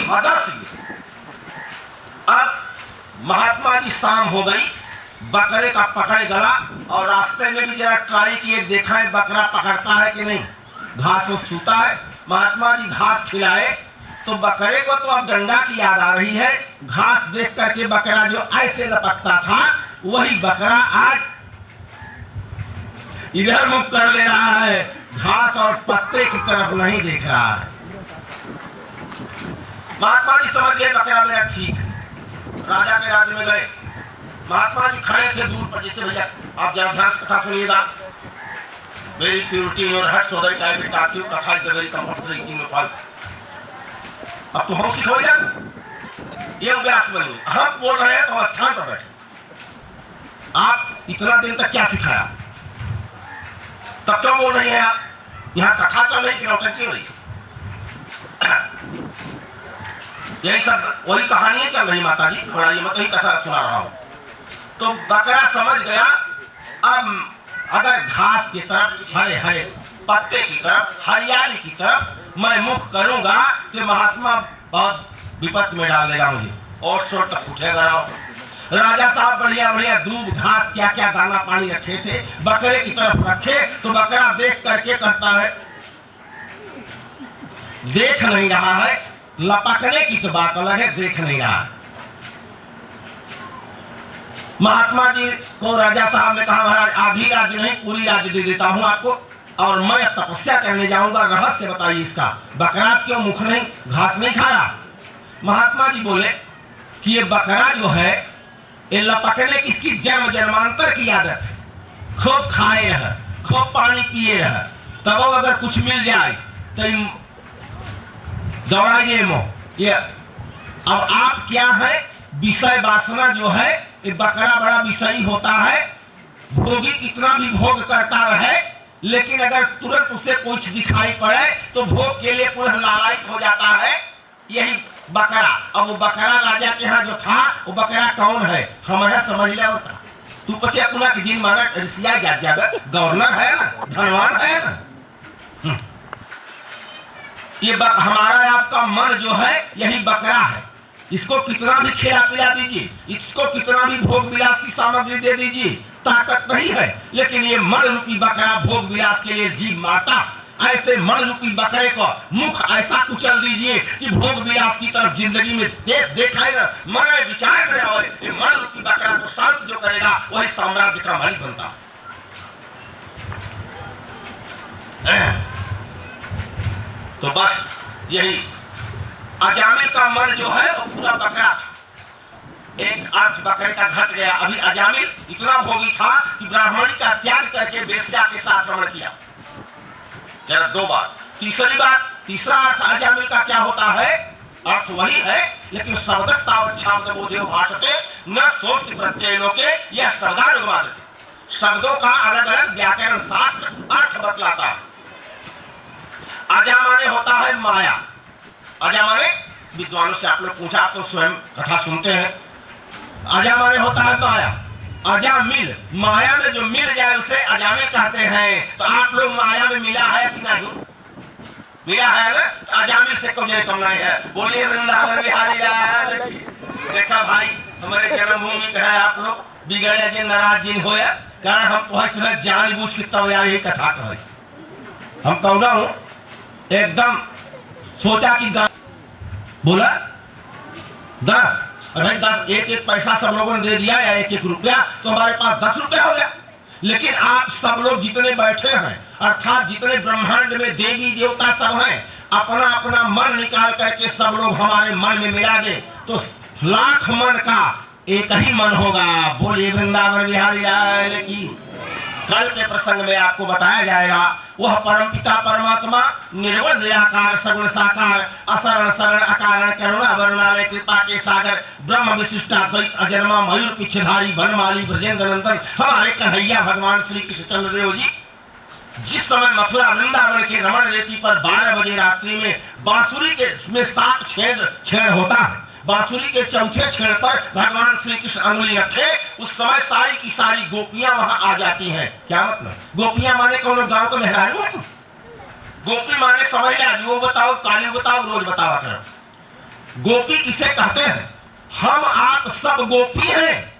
आदर्श ये। अब महात्मा जी शाम हो गई, बकरे का पकड़ गला और रास्ते में भी जरा ट्राई किए, देखा है बकरा पकड़ता है कि नहीं, घास वो छूता है। महात्मा जी घास खिलाए तो बकरे को तो अब डंडा की याद आ रही है। घास देख करके बकरा जो ऐसे लपकता था, वही बकरा आज इधर मुख कर ले रहा है, घास और पत्ते की तरफ नहीं देख रहा है। महात्मा जी समझ गए बकरा मेरा ठीक है। राजा के राज्य में गए, महात्मा जी खड़े थे दूर पर, जैसे भैया आप जरा ध्यान से कथा सुनिएगा। वेरी प्योरिटी और heart so that I will talk you katha is the very comfortable in your file. अब तो हम सिखो जा ये अभ्यास बनी, हम बोल रहे हैं तो स्थान पर बैठे। आप इतना दिन तक क्या सिखाया, तब क्यों बोल रही हैं आप? यहाँ कथा चल रही कि नौटंकी हो रही? यही सब वही कहानियां चल रही माता जी, थोड़ा ये मत ही कथा सुना रहा हूं। तो बकरा समझ गया, अब अगर घास की तरफ, हरे हरे पत्ते की तरफ, हरियाली की तरफ मैं मुख करूंगा तो महात्मा बहुत विपत्ति में डाल देगा मुझे, और शोर तक उठेगा। राजा साहब बढ़िया बढ़िया दूध घास क्या क्या दाना पानी रखे थे, बकरे की तरफ रखे तो बकरा देख करके करता है, देख नहीं रहा है। लपकने की तो बात अलग है, देख नहीं रहा है। महात्मा जी को राजा साहब ने कहा, महाराज आधी राज्य नहीं पूरी राज्य दे देता हूं आपको, और मैं तपस्या करने जाऊंगा, रहस्य बताइए इसका, बकरा क्यों मुख नहीं, घास नहीं खा रहा? महात्मा जी बोले कि ये बकरा जो है ये लपकने की इसकी जन्म जन्मांतर की आदत है, खूब खाए रह, खूब पानी पिए रह, तब अगर कुछ मिल जाए तो दौड़ाइए मोह। ये अब आप क्या है, विषय वासना जो है, ये बकरा बड़ा विषयी होता है, भोगी कितना भी भोग करता रहे, लेकिन अगर तुरंत उसे कुछ दिखाई पड़े तो भोग के लिए पुनः लालायित हो जाता है। यही बकरा, अब वो बकरा राजा के यहाँ जो था, वो बकरा कौन है, हमारा समझ लिया होता। तू पचे अपना की जिन माना ऋषिया गवर्नर है ना, धनवान है ना। ये हमारा आपका मन जो है यही बकरा है, इसको कितना भी खिला पिला दीजिए, इसको कितना भी भोग विलास की सामग्री दे दीजिए, ताकत नहीं है। लेकिन ये मन रूपी बकरा भोग विलास के लिए जीव मारता। ऐसे मन रूपी बकरे को मुख ऐसा कुचल दीजिए कि भोग विलास की तरफ जिंदगी में देखाए ना, मन में विचार न आए। ये मन रूपी बकरा को शांत जो करेगा वही साम्राज्य का मालिक बनता। तो बस यही अजामिल का मन जो है वो पूरा बकरा था। एक अर्थ बकरे का घट गया। अभी अजामिल इतना भोगी था कि ब्राह्मणी का त्याग करके वेश्या के साथ रमण किया। जरा दो बात। तीसरी बात, तीसरा अर्थ अजामिल का क्या होता है, अर्थ वही है, लेकिन शब्दों भाषते न सोच प्रत्ययों के यह शब्दानुवाद, शब्दों का अलग अलग व्याकरण शास्त्र अर्थ बतलाता है। अजा माने होता है माया। अजा माने विद्वानों से आप लोग पूछा तो स्वयं कथा सुनते हैं। अजा माने होता है माया। अजामिल, माया में जो मिल जाए उसे अजामिल कहते हैं। तो आप लोग माया में मिला है कि नहीं? मिला है ना? अजामिल से कम कमाई है। बोलिए वृंदावन बिहारी लाल की। देखा भाई, हमारे जन्मभूमि का है, आप लोग बिगड़े जिन नाराज जिन होया, कारण हम तो जानबूझ के तब यही कथा कहे। हम कहना हूं एकदम सोचा कि बोला 10, अरे 10 एक पैसा सब लोगों ने दे दिया या 1 रुपया, तो हमारे पास 10 रुपया हो गया। लेकिन आप सब लोग जितने बैठे हैं, अर्थात जितने ब्रह्मांड में देवी देवता सब हैं, अपना अपना मन निकाल करके सब लोग हमारे मन में मिला दे तो लाख मन का एक ही मन होगा। बोलिए वृंदावन बिहारी लाल की। कल के प्रसंग में आपको बताया जाएगा वह परमपिता परमात्मा निर्वण निराकार सगुण साकार असरण शरण अकारण करुणा वरुणालय कृपा के सागर ब्रह्म विशिष्टाद्वैत अजन्मा मयूर पिछधारी वनमाली ब्रजेंद्र नंदन हमारे कन्हैया भगवान श्री कृष्णचंद्र देव जी जिस समय मथुरा वृंदावन के रमण रेती पर 12 बजे रात्रि में बांसुरी के में 7 छेद होता है। बांसुरी के चौथे छेड़ पर भगवान श्री कृष्ण अंगुली रखे, उस समय सारी की सारी गोपियां वहां आ जाती हैं। क्या मतलब? गोपियां माने कौन गांव का मेहरारू है? गोपी माने समझ लिया, वो बताओ, काली बताओ, रोज बतावा करो। गोपी किसे कहते हैं? हम आप सब गोपी हैं।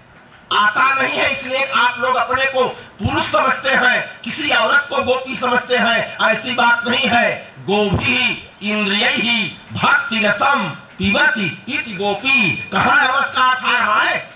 आता नहीं है इसलिए आप लोग अपने को पुरुष समझते हैं, किसी औरत को गोपी समझते हैं। ऐसी बात नहीं है। गोभी इंद्रिय ही भक्ति रसम पीबती इति गोपी। कहाँ औरत का अर्थ आ रहा है?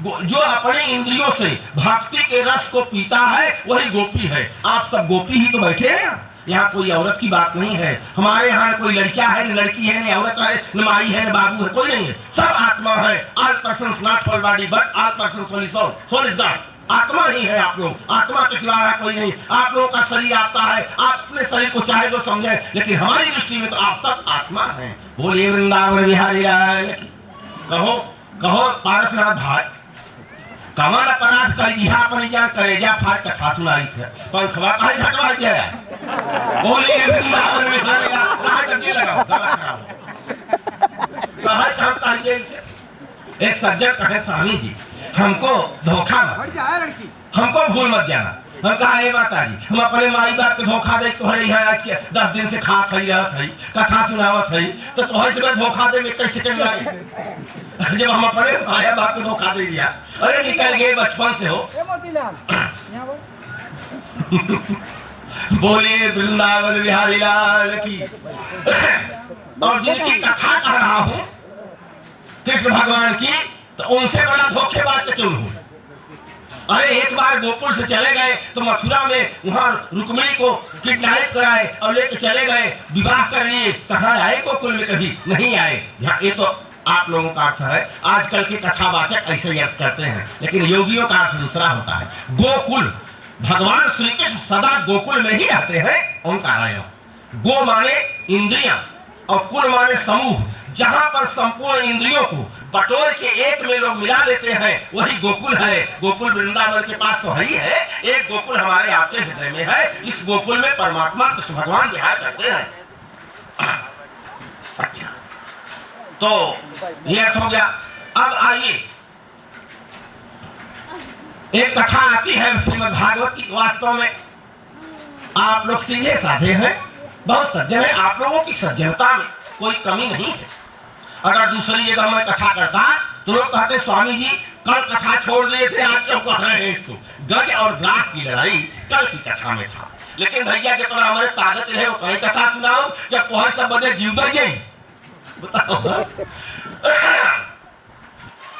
जो अपने इंद्रियों से भक्ति के रस को पीता है वही गोपी है। आप सब गोपी ही तो बैठे हैं। यहाँ कोई औरत की बात नहीं है। हमारे यहाँ कोई लड़कियां है, न लड़की है, न औरत है, न माई है, न बाबू है, कोई नहीं है। सब आत्मा है। All persons not for body but all persons only soul. Soul is God. आत्मा ही है आप लोग। आत्मा के सिवा कोई नहीं। आप लोगों का शरीर आपका है। आप अपने शरीर को चाहे तो समझे, लेकिन हमारी दृष्टि में तो आप सब आत्मा हैं। बोलिए वृंदावन बिहारी लाल की। कहो कहो पारसनाथ भाई, कमल अपराध कर दिया अपनी जान करेजा फाड़ कथा सुनाई थे। पंखवा का ही हटवा दिया। बोलिए वृंदावन बिहारी लाल कहाँ तक ये लगाओ गला खराब कहा हम कहिए। एक सज्जन कहे स्वामी जी हमको धोखा मत, हमको भूल मत जाना। हम कहा हे माता जी हम अपने माई बाप को धोखा दे तुम्हारे यहाँ आज के 10 दिन से खा खई रहा थी, कथा सुनावत है, तो तुम्हारे से धोखा दे में कैसे सेकंड लगे? जब हम अपने माया बाप को धोखा दे दिया, अरे निकल गए बचपन से हो। बोलिए वृंदावन बिहारी लाल की। और जिनकी कथा कर रहा हूँ कृष्ण भगवान की, तो उनसे बड़ा धोखेबाज क्यों हूँ? अरे एक बार गोकुल से चले गए तो मथुरा में वहां रुक्मिणी को किडनैप कराए और लेके चले गए, विवाह कर लिए। कहाँ आए गोकुल में? कभी नहीं आए। ये तो आप लोगों का अर्थ है। आजकल के कथावाचक ऐसे ही अर्थ करते हैं, लेकिन योगियों का अर्थ दूसरा होता है। गोकुल, भगवान श्री कृष्ण सदा गोकुल में ही रहते हैं। ओंकार। गो माने इंद्रियां और कुल माने समूह। जहां पर संपूर्ण इंद्रियों को बटोर के एक में लोग मिला लेते हैं वही गोकुल है। गोकुल वृंदावन के पास तो है ही है। एक गोकुल हमारे आपके हृदय में है। इस गोकुल में परमात्मा कृष्ण भगवान विहार करते हैं। अच्छा, तो ये अर्थ हो गया। अब आइए, एक कथा आती है श्रीमद् भागवत की। वास्तव में आप लोग सीधे साधे हैं, बहुत सज्जन है। आप लोगों की सज्जनता में कोई कमी नहीं है। अगर दूसरी जगह मैं कथा करता तो लोग कहते स्वामी जी कल कथा छोड़ दिए थे, आज क्यों कह रहे हैं इसको? गज और ग्राह की लड़ाई कल की कथा में था। लेकिन भैया जितना हमारे ताकत रहे वो कहीं कथा सुनाओ, जब कोई सब बने जीव गए। बताओ।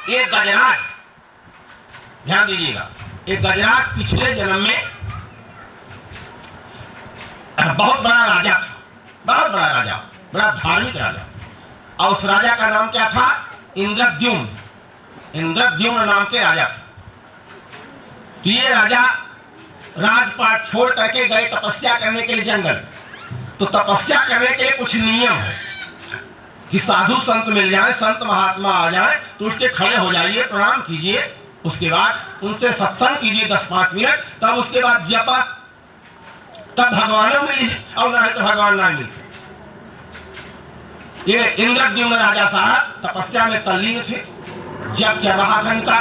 ये गजराज, ध्यान दीजिएगा, एक गजराज पिछले जन्म में बहुत बड़ा राजा था। बहुत बड़ा राजा, बड़ा धार्मिक राजा। और उस राजा का नाम क्या था? इंद्रद्युम्न। इंद्रद्युम्न नाम के राजा। तो ये राजा राजपाट छोड़ करके गए तपस्या करने के लिए जंगल। तो तपस्या करने के लिए कुछ नियम है कि साधु संत मिल जाए, संत महात्मा आ जाए तो उसके खड़े हो जाइए, प्रणाम कीजिए, उसके बाद उनसे सत्संग कीजिए 10-5 मिनट, तब उसके बाद जपा, तब भगवान मिली और ना तो भगवान ना मिलते। ये इंद्रद्युम्न राजा साहब तपस्या में तल्लीन थे। जब चल रहा था इनका,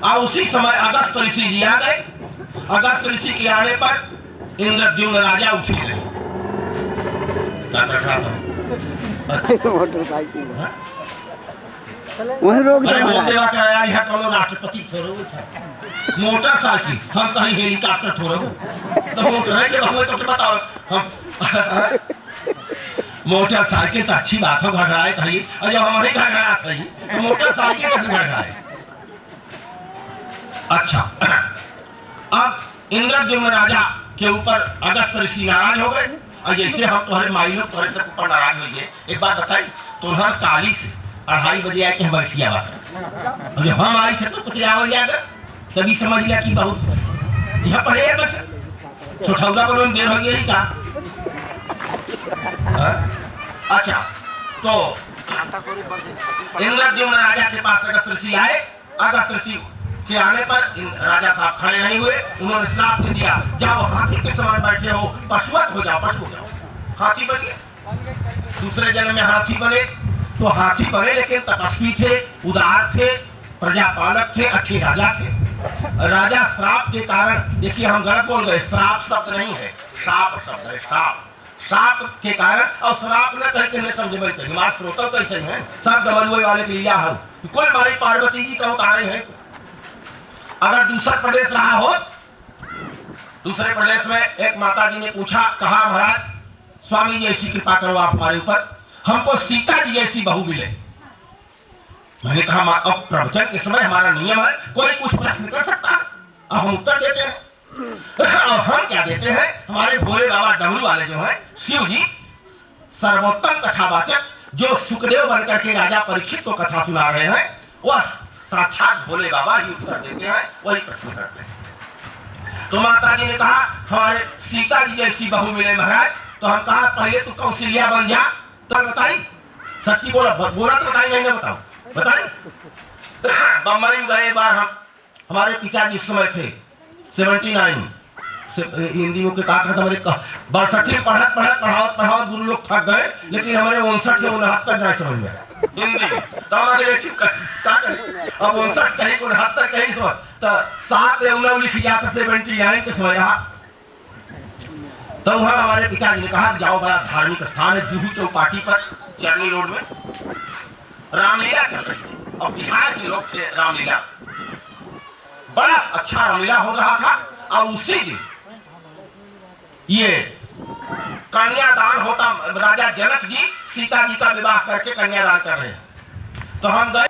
और उसी समय अगस्त ऋषि जी आ गए। अगस्त ऋषि के आने पर इंद्रद्युम्न राजा उठे गए। राष्ट्रपति मोटरसाइकिल हम कहीं हेलीकॉप्टर थोड़ा तो मोटर बताओ हम मोटरसाइकिल तो अच्छी बात हो, घड़ाए था। और जब हमारे घड़ा सही तो मोटरसाइकिल कैसे घड़ाए? अच्छा, अब इंद्रद्युम्न राजा के ऊपर अगस्त ऋषि नाराज हो गए। और जैसे हम तुम्हारे माई लोग तुम्हारे से ऊपर नाराज हो गए, एक बात बताई, तुम्हारे काली से 2:30 बजे आए कि हम बैठ गया बात। और जब हम आई थे तो कुछ आवल जाकर तभी समझ लिया कि बहुत यहाँ पढ़े बच्चा छोटा बोलो देर हो गई का। अच्छा, तो इंद्रद्युम्न राजा के पास अगस्त ऋषि आए। अगस्त ऋषि के आने पर राजा साहब खड़े नहीं हुए। उन्होंने श्राप दे दिया, जाओ हाथी के समान बैठे हो, पशुवत हो जाओ, पशु हो जाओ। हाथी बने, दूसरे जन्म में हाथी बने। तो हाथी बने लेकिन तपस्वी थे, उदार थे, प्रजापालक थे, अच्छे राजा थे। राजा श्राप के कारण, देखिए हम गलत बोल गए, श्राप शब्द नहीं है, शाप शब्द है। शाप श्राप के कारण, और श्राप न कहते न समझे तो हमारे श्रोता कैसे हैं सब डमरुए वाले के लिया हो कुल मारी पार्वती जी का उतारे हैं। अगर दूसरा प्रदेश रहा हो, दूसरे प्रदेश में एक माता जी ने पूछा, कहा महाराज स्वामी जी ऐसी कृपा करो आप हमारे ऊपर, हमको सीता जी जैसी बहू मिले। मैंने कहा अब प्रवचन के समय हमारा नियम है कोई कुछ प्रश्न कर सकता है, अब हम उत्तर देते हैं। और हम क्या देते हैं, हमारे भोले बाबा डमरू वाले जो हैं शिव जी सर्वोत्तम कथावाचक, जो सुखदेव बनकर के राजा परीक्षित को कथा सुना रहे हैं, वह साक्षात भोले बाबा ही उत्तर देते हैं, वही प्रश्न करते हैं। तो माता जी ने कहा हमारे सीता जी जैसी बहू मिले महाराज। तो हम कहा पहले तो कौशल्या बन जा। तो बताई सच्ची बोला तो बताई, नहीं बताओ बताई। बम्बई में गए बार हम, हमारे पिताजी इस समय थे 79 हिंदी में कहा था हमारे 62 पढ़ावत गुरु लोग थक गए, लेकिन हमारे 59 से 69 नहीं समझ में हिंदी। तो हमारे अब 59 कहीं 69 कहीं समझ, तो 7 लिख जाता 79 के समझ रहा। तो वहाँ हमारे पिताजी ने कहा जाओ बड़ा धार्मिक स्थान है जुहू चौपाटी पर चरनी रोड में रामलीला चल रही थी, और बिहार के लोग थे। रामलीला बड़ा अच्छा रामलीला हो रहा था, और उसी दिन ये कन्यादान होता, राजा जनक जी सीता जी का विवाह करके कन्यादान कर रहे हैं। तो हम गए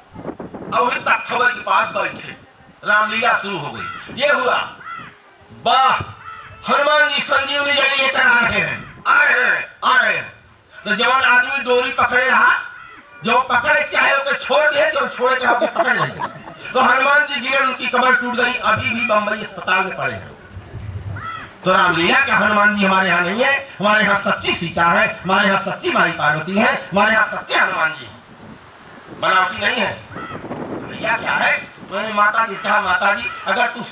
और वही तख्तवर के पास बैठे, रामलीला शुरू हो गई। ये हुआ वाह हनुमान जी संजीवनी जल लेकर आ रहे हैं, आ रहे हैं। तो जवान आदमी डोरी पकड़े रहा, जो पकड़े चाहे उसे छोड़ दे, जो छोड़े चाहे उसे पकड़ ले। तो हनुमान जी गिरे, उनकी कमर टूट गई, अभी भी बम्बई अस्पताल में पड़े हैं। तो रामलीला का हनुमान जी हमारे यहाँ नहीं है, हमारे यहाँ सच्ची सीता है, हमारे यहाँ सच्ची माई पार्वती है, हमारे यहाँ सच्चे हनुमान जी बनावटी नहीं है। भैया क्या है, मैंने माता जी कहा माता जी अगर तू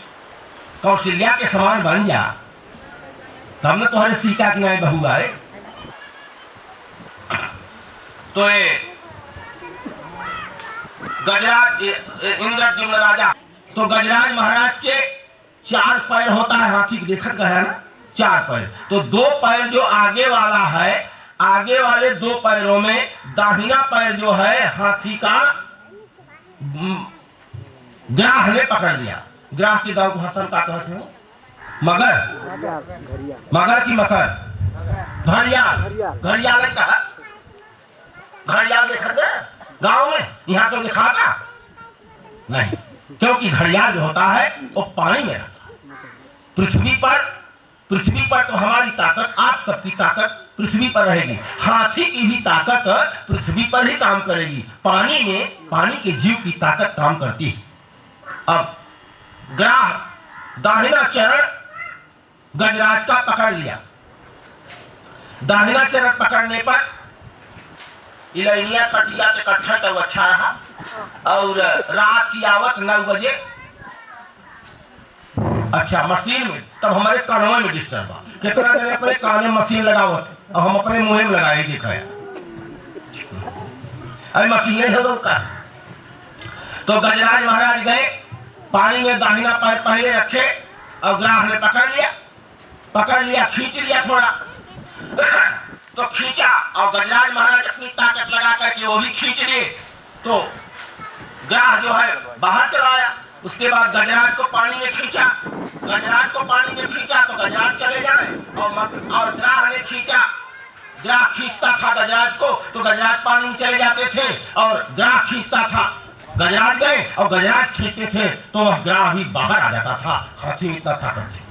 कौशल्या के समान बन जा तब न तुम्हारे सीता की नई बहू आए। तो ये गजराज इंद्रद्युम्न राजा, तो गजराज महाराज के 4 पैर होता है, हाथी को देखत गया ना 4 पैर, तो 2 पैर जो आगे वाला है, आगे वाले 2 पैरों में दाहिना पैर जो है हाथी का ग्राह ने पकड़ लिया। ग्राह के गांव भाषण का कहते हैं मगर, मगर की मकर, घड़ियाल, घड़ियाल ने कहा घड़ियाल देखा गांव में, यहाँ तो दिखा था नहीं, क्योंकि घड़ियाल जो होता है वो पानी में रहता है। पृथ्वी पर तो हमारी ताकत, आप सबकी ताकत पृथ्वी पर रहेगी, हाथी की भी ताकत पृथ्वी पर ही काम करेगी, पानी में पानी के जीव की ताकत काम करती है। अब ग्राह दाहिना चरण गजराज का पकड़ लिया, दाहिना चरण पकड़ने पर इलाइनिया कटिया के कट्ठा तो अच्छा रहा, और रात की आवत 9 बजे अच्छा मशीन में, तब हमारे कानों में डिस्टर्ब हुआ, कितना देर अपने कान में मशीन लगावत और हम अपने मुंह में लगाए दिखाया, अरे मशीन नहीं होगा का। तो गजराज महाराज गए, पानी में दाहिना पैर पहले रखे और ग्राह ने पकड़ लिया, खींच लिया थोड़ा, तो खींचा और गजराज महाराज अपनी ताकत लगा करके वो भी खींच लिए, तो ग्राह जो है बाहर चला आया। उसके बाद गजराज को पानी में खींचा, गजराज को पानी में खींचा तो गजराज चले जाए, और ग्राह ने खींचा, ग्राह खींचता था गजराज को तो गजराज पानी में चले जाते थे, और ग्राह खींचता था, गजराज गए और गजराज खींचते थे तो वह ग्राह भी बाहर आ जाता था। हाथी में इतना ताकत थी,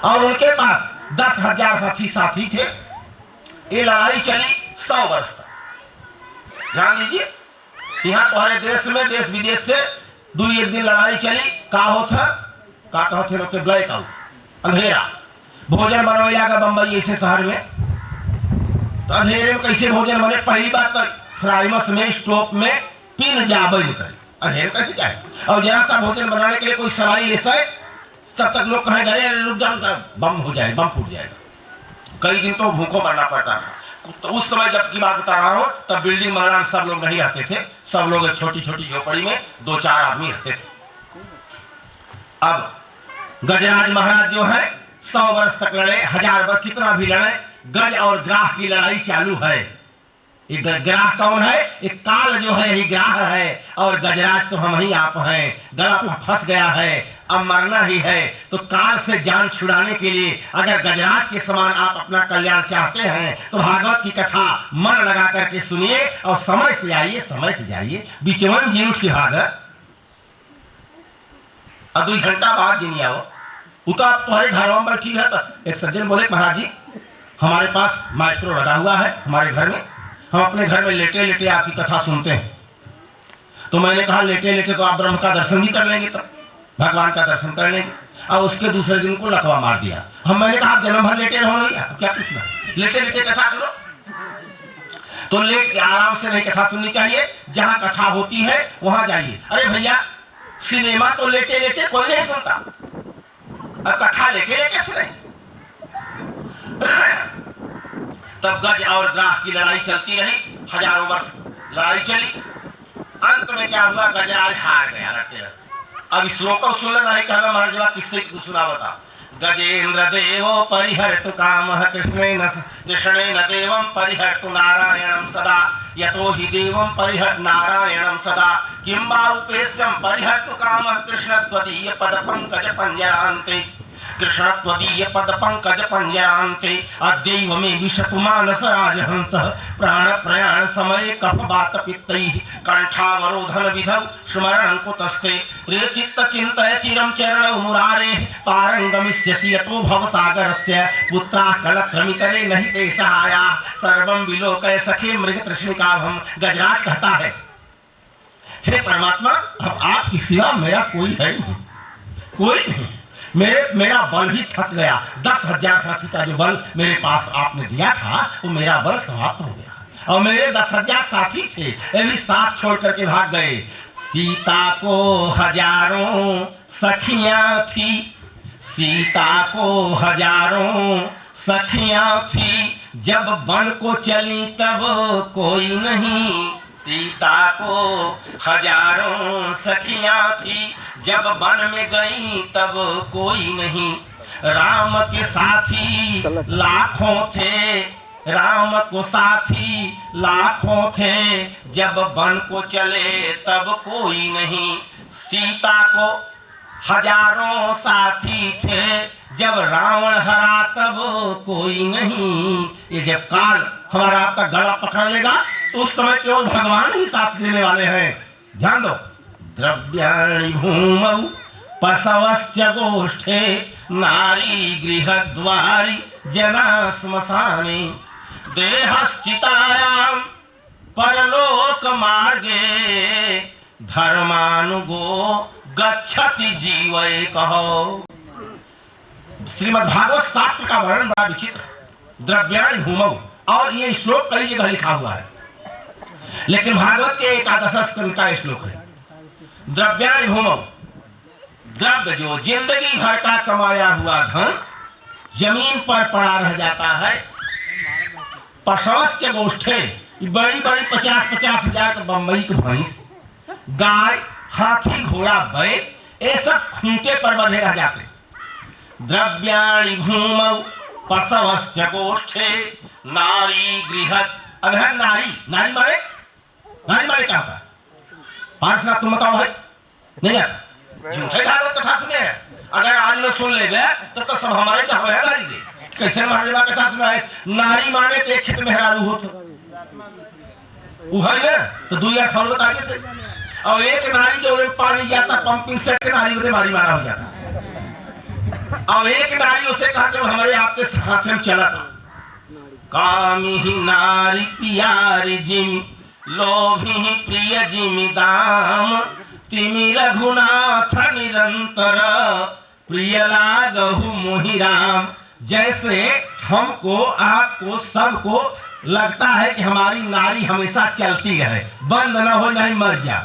और उनके पास 10,000 हाथी साथी थे। ये लड़ाई चली 100 वर्ष तक। ध्यान दीजिए, यहाँ तुम्हारे देश में देश विदेश से 2-1 दिन लड़ाई चली, का होता का कहते लोग ब्लैकआउट, अंधेरा, भोजन बनवाया का बम्बई ऐसे शहर में, तो अंधेरे में कैसे भोजन बने। पहली बात तो फ्राइमस में स्टोव में पिन जाबे करे, अंधेरे कैसे जाए, और जरा सा भोजन बनाने के लिए कोई सवारी ले सके तब तक लोग कहें अरे रुक जाओ, बम हो जाए, बम फूट जाएगा। कई दिन तो भूखों मरना पड़ता था। तो उस समय जब की बात बता रहा हूँ तब बिल्डिंग मकान सब लोग नहीं रहते थे, सब लोग छोटी छोटी झोपड़ी में 2-4 आदमी रहते थे। अब गजराज महाराज जो है 100 वर्ष तक लड़े, 1000 वर्ष कितना भी लड़े, गज और ग्राह की लड़ाई चालू है। एक ग्राह कौन है? एक काल जो है यही ग्राह है, और गजराज तो हम ही आप हैं। गला पर फंस गया है, अब मरना ही है। तो काल से जान छुड़ाने के लिए अगर गजराज के समान आप अपना कल्याण चाहते हैं तो भागवत की कथा मन लगा करके सुनिए और समय से आइए, समय से जाइए। बिचवन जी उठ के भागत और 2 घंटा बाद जिन आओ उतना तुम्हारे घरों में बैठी है। तो एक सज्जन बोले महाराज जी हमारे पास माइक्रो लगा हुआ है हमारे घर में, हम अपने घर में लेटे लेटे आपकी कथा सुनते हैं। तो मैंने कहा लेटे लेटे तो आप ब्रह्म का दर्शन भी कर लेंगे, तब भगवान का दर्शन कर लेंगे। और उसके दूसरे दिन को लकवा मार दिया। मैंने कहा जन्म भर लेटे रहो, नहीं क्या पूछना, लेटे लेटे कथा सुनो। तो लेट आराम से नहीं कथा सुननी चाहिए, जहां कथा होती है वहां जाइए। अरे भैया सिनेमा तो लेटे लेटे कोई नहीं सुनता, अब कथा लेटे लेटे सुने। तब गज और ग्राह की लड़ाई चलती रही, हजारों वर्ष लड़ाई चली। अंत में क्या हुआ? गजराज हार गया लड़ते लड़ते। अब श्लोक को सुन लेना है कि हमें मार जवाब किससे सुना बता। गजेंद्र देवो परिहर्तु कामः कृष्णेन देवं परिहर्तु नारायणं सदा यतो हि देवं परिहर्त नारायणं सदा किं वा उपेस्यं परिहर्तु कामः कृष्णत्वदीय पदपंकज पंजरान्ते कृष्णत्वदीय पदपंकज पंजरान्ते अद्यैव मे विशतु मानस राजहंसः प्राण प्रयाण समय कफवात पित्तैः कंठावरोधन विधौ स्मरणं कुतस्ते प्रियचित्त चिन्तय चिरं चरणौ मुरारेः पारंगमिष्यसि यतो भवसागरस्य पुत्राः कलत्रमितरे नहि ते सहायाः सर्वं विलोकय सखे मृग तृष्णिकाभं। गजराज कहता है हे परमात्मा अब आपकी सिवा मेरा कोई है नहीं, कोई नहीं। मेरा बल भी थक गया। 10,000 हाथी का जो बल मेरे पास आपने दिया था वो मेरा बल समाप्त हो गया, और मेरे 10,000 साथी थे ये भी साथ छोड़ करके भाग गए। सीता को हजारों सखियां थी, सीता को हजारों सखियां थी, जब वन को चली तब कोई नहीं। सीता को हजारों सखियां थी, जब वन में गई तब कोई नहीं। राम के साथी लाखों थे, राम को साथी लाखों थे, जब वन को चले तब कोई नहीं। सीता को हजारों साथी थे, जब रावण हरा तब कोई नहीं। ये जब काल हमारा आपका गला पकड़ लेगा तो उस समय केवल भगवान ही साथ देने वाले हैं। ध्यान दो। द्रव्याणि भूमौ पशवश्च गोष्ठे नारी गृहद्वारि जना श्मशाने देहश्चितायां परलोक मार्गे धर्मानुगो गच्छति जीवै कहो। श्रीमद् भागवत शास्त्र का वर्णन बड़ा विचित्र। द्रव्याणि भूमौ, और ये श्लोक कई जगह लिखा हुआ है, लेकिन भागवत के 11 स्कंद का श्लोक है। द्रव्याणि भूमौ, द्रव्य जो जिंदगी भर का कमाया हुआ धन जमीन पर पड़ा रह जाता है। पशवश्च गोष्ठे, बड़ी बड़ी 50-50 हजार का बम्बई की भैंस, गाय, हाथी, घोड़ा, बैल, ये सब खूंटे पर बंधे रह जाते। द्रव्याणि भूमौ पशवश्च गोष्ठे नारी गृहत। अब है नारी, नारी मारे, नारी मारे क्या होता है? 5 लाख तुम बताओ भाई, नहीं आता झूठे भागवत कथा सुने हैं। अगर आज में सुन ले गए तो सब हमारे का है गाली दे। कैसे मारे कथा सुना है? नारी माने तो एक खेत में हेरारू हो तो 2 या 8 बता थे, और एक नारी जो पानी जाता पंपिंग सेट के नारी उसे मारी मारा हो जाता, और एक नारी उसे कहा जब हमारे आपके साथ में चला था। कामी ही नारी प्यारी जिम लोभी प्रिय जिमि दाम तिमि रघुनाथ निरंतर प्रिय लागहु मोहि राम। जैसे हमको आपको सबको लगता है कि हमारी नारी हमेशा चलती रहे, बंद न हो नहीं मर जा,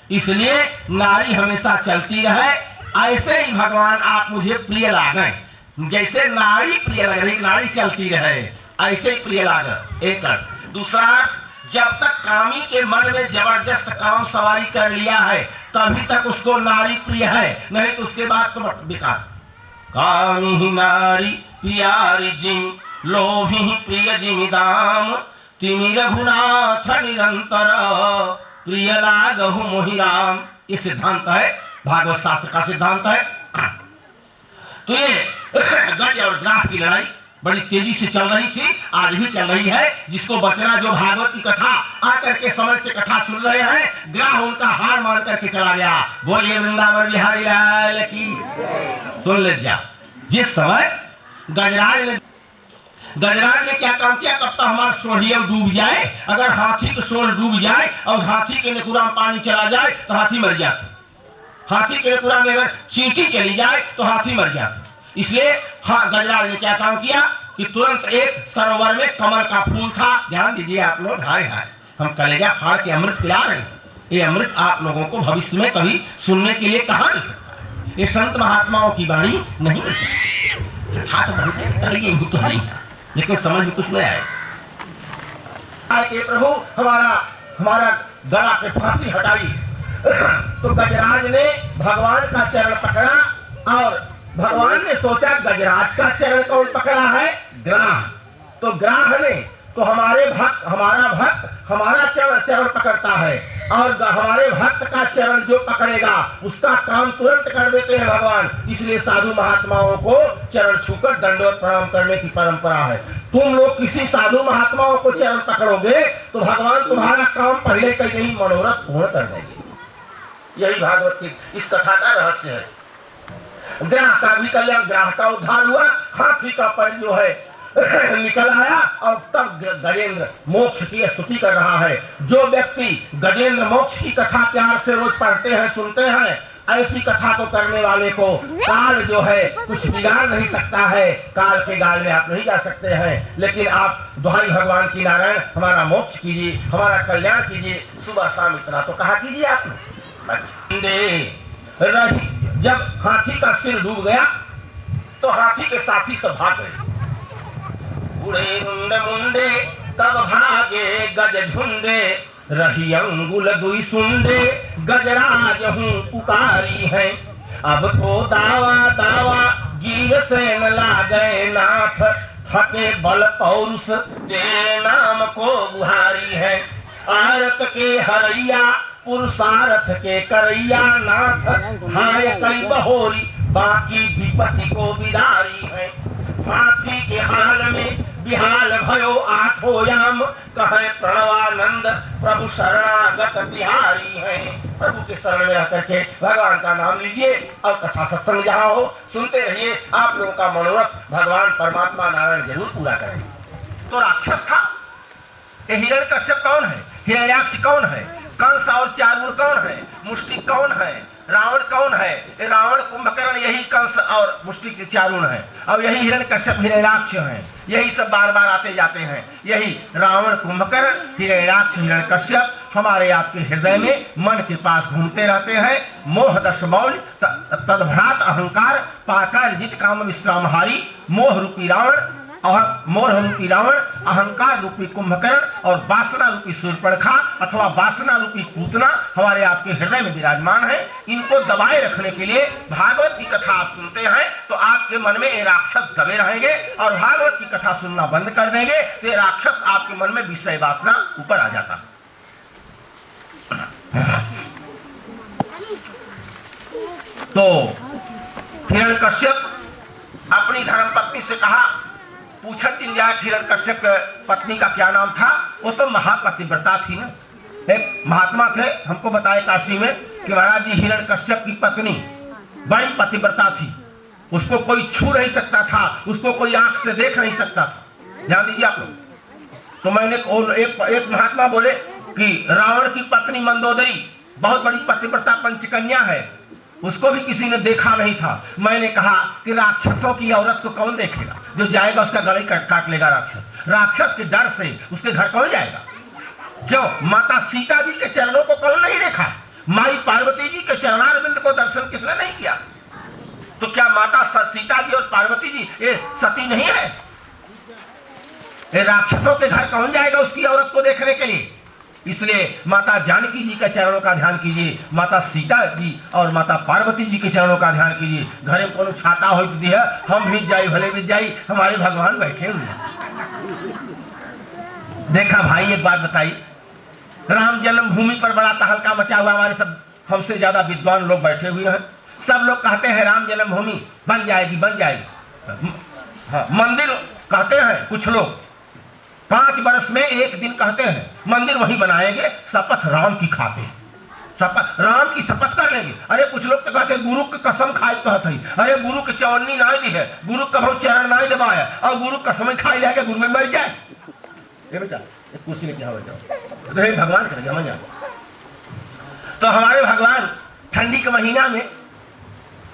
इसलिए नारी हमेशा चलती रहे। ऐसे ही भगवान आप मुझे प्रिय लागे, जैसे नारी प्रिय लग रही, नारी चलती रहे, ऐसे ही प्रिय लागे। एक अर्थ। दूसरा, जब तक कामी के मन में जबरदस्त काम सवारी कर लिया है तभी तक उसको नारी प्रिय है, नहीं तो उसके बाद तो बेकार। कामी नारी प्यारी जिम लोभी प्रिय जिमिदाम तिमि रघुनाथ निरंतर प्रिय लागहु मोहि राम। ये सिद्धांत है, भागवत शास्त्र का सिद्धांत है। तो ये गज और ग्राह की लड़ाई बड़ी तेजी से चल रही थी, आज भी चल रही है। जिसको बचना, जो भागवत की कथा आकर के समय से कथा सुन रहे हैं, ग्राह उनका हार मान करके चला गया। बोलिए वृंदावन बिहारी लाल की। सुन ले जा, जिस समय गजराज ने क्या काम किया, कब तक हमारा सोढ़िया डूब जाए, अगर हाथी का सोढ़ डूब जाए और हाथी के नेकुरा में पानी चला जाए तो हाथी मर जाता। हाथी के नेकुरा में अगर चींटी चली जाए तो हाथी मर जाता। इसलिए गजराज ने क्या काम किया कि तुरंत एक सरोवर में कमल का फूल था। ध्यान दीजिए आप लोग, हाय हाय, हम कलेजा फाड़ के अमृत पिला रहे हैं। ये अमृत आप लोगों को भविष्य में कभी सुनने के लिए कहाँ मिल सकता है। ये संत महात्माओं की वाणी नहीं मिल सकती। था तो बहुत तो नहीं, लेकिन समझ में कुछ नहीं आया कि प्रभु हमारा गला पे फांसी हटाई। तो गजराज ने भगवान का चरण पकड़ा और भगवान ने सोचा गजराज का चरण कौन पकड़ा है, ग्राह। तो ग्राह ने तो हमारा भक्त हमारा चरण पकड़ता है और हमारे भक्त का चरण जो पकड़ेगा उसका काम तुरंत कर देते हैं भगवान। इसलिए साधु महात्माओं को चरण छूकर दंडवत प्रणाम करने की परंपरा है। तुम लोग किसी साधु महात्माओं को चरण पकड़ोगे तो भगवान तुम्हारा काम पहले का यही मनोरथ पूर्ण कर देंगे। यही भागवत की इस कथा का रहस्य है। ग्राह का भी कल्याण, ग्राह का उद्धार हुआ, हाथी का पैर जो है निकल आया और तब गजेंद्र मोक्ष की स्तुति कर रहा है। जो व्यक्ति गजेंद्र मोक्ष की कथा प्यार से रोज पढ़ते हैं, सुनते हैं, ऐसी कथा को करने वाले को काल जो है कुछ बिगाड़ नहीं सकता है। काल के गाल में आप नहीं जा सकते हैं, लेकिन आप दुहाई भगवान की, नारायण हमारा मोक्ष कीजिए, हमारा कल्याण कीजिए, सुबह शाम इतना तो कहा कीजिए आपने। जब हाथी का सिर डूब गया तो हाथी के साथी सब भाग गए। बूढ़े मुंडे मुंडे तब भागे गज झुंडे, रही अंगुल दुई सुंडे, गजराज हूँ पुकारी है। अब तो दावा दावा गिर से न लागे नाथ, थके बल पौरुष तेरे नाम को बुहारी है। आरत के हरैया पुरुषार्थ के करैया नाथ, हाय कई बहोरी बाकी विपत्ति को बिदारी है। हाथी के हाल में बिहाल भयो आठो याम, कहे प्रणवानंद प्रभु शरणागत बिहारी है। प्रभु के शरण में आकर के भगवान का नाम लीजिए और कथा सत्संग जहाँ हो सुनते रहिए। आप लोगों का मनोरथ भगवान परमात्मा नारायण जरूर पूरा करेंगे। तो राक्षस था, ये हिरण्यकश्यप कौन है, हिरण्याक्ष कौन है, कंस और चारूण कौन है, मुष्टिक कौन है, रावण कौन है। रावण कुंभकर्ण यही कंस और मुष्टिक चारूण है, और यही हिरण्यकश्यप हिरण्याक्ष है। यही सब बार बार आते जाते हैं। यही रावण कुंभकर्ण हिरण्याक्ष हिरण्यकश्यप हमारे आपके हृदय में मन के पास घूमते रहते हैं। मोह दश मौल तदभ्रात अहंकार पाकर जित काम विश्रामहारी। मोह रूपी रावण और मोह रूपी रावण, अहंकार रूपी कुंभकर्ण और वासना रूपी शूर्पणखा अथवा वासना रूपी पूतना हमारे आपके हृदय में विराजमान है। इनको दबाए रखने के लिए भागवत की कथा आप सुनते हैं तो आपके मन में ये राक्षस दबे रहेंगे, और भागवत की कथा सुनना बंद कर देंगे तो ये राक्षस आपके मन में विषय वासना ऊपर आ जाता। तो हिरण्यकश्यप अपनी धर्मपत्नी से कहा, पूछा कि हिरण्यकश्यप पत्नी का क्या नाम था। वो तो महापतिव्रता थी ना। एक महात्मा थे, हमको बताए काशी में कि महाराज जी हिरण्यकश्यप की पत्नी बड़ी पतिव्रता थी, उसको कोई छू नहीं सकता था, उसको कोई आंख से देख नहीं सकता था। ध्यान दीजिए आप लोग। तो मैंने एक महात्मा बोले कि रावण की पत्नी मंदोदरी बहुत बड़ी पतिव्रता पंचकन्या है, उसको भी किसी ने देखा नहीं था। मैंने कहा कि राक्षसों की औरत को कौन देखेगा, जो जाएगा उसका गले काट लेगा राक्षस। राक्षस के डर से उसके घर कौन जाएगा। क्यों? माता सीता जी के चरणों को कौन नहीं देखा, माई पार्वती जी के चरणारविंद को दर्शन किसने नहीं किया। तो क्या माता सीता जी और पार्वती जी ये सती नहीं है? ये राक्षसों के घर कौन जाएगा उसकी औरत को देखने के लिए। इसलिए माता जानकी जी के चरणों का ध्यान कीजिए, माता सीता जी और माता पार्वती जी के चरणों का ध्यान कीजिए। घर में कोनो छाता हो दिया, हम भी जाई भले भी जाई, हमारे भगवान बैठे हुए हैं। देखा भाई, एक बात बताई, राम जन्मभूमि पर बड़ा तहलका मचा हुआ, हमारे सब हमसे ज्यादा विद्वान लोग बैठे हुए हैं, सब लोग कहते हैं राम जन्मभूमि बन जाएगी बन जाएगी। हाँ, मंदिर कहते हैं कुछ लोग 5 वर्ष में एक दिन कहते हैं मंदिर वहीं बनाएंगे, शपथ राम की खाते, शपथ राम की शपथ कर लेंगे। अरे कुछ लोग तो कहते गुरु की कसम खाई कहते हैं, अरे गुरु की चवन्नी ना दी है, गुरु कभो चरण ना दबाया और गुरु कसम खाई जाएगा गुरु में मर जाए। ये बेटा एक कुर्सी लेके आओ जाओ, तो भगवान करेगा मन जाओ। तो हमारे भगवान ठंडी के महीना में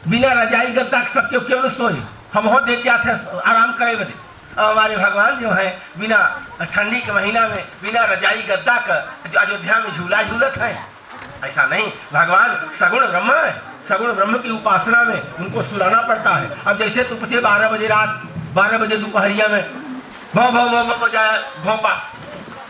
बिना रजाई गद्दा सबके क्यों सोए, हम हो देख के आते आराम करे बदे। और हमारे भगवान जो है बिना ठंडी के महीना में बिना रजाई गद्दा का जो अयोध्या में झूला झूलत है, ऐसा नहीं, भगवान सगुण ब्रह्म है, सगुण ब्रह्म की उपासना में उनको सुलाना पड़ता है। अब जैसे तू पूछे 12 बजे रात 12 बजे दोपहरिया में भौ भौ भौ भौ जाए भोपा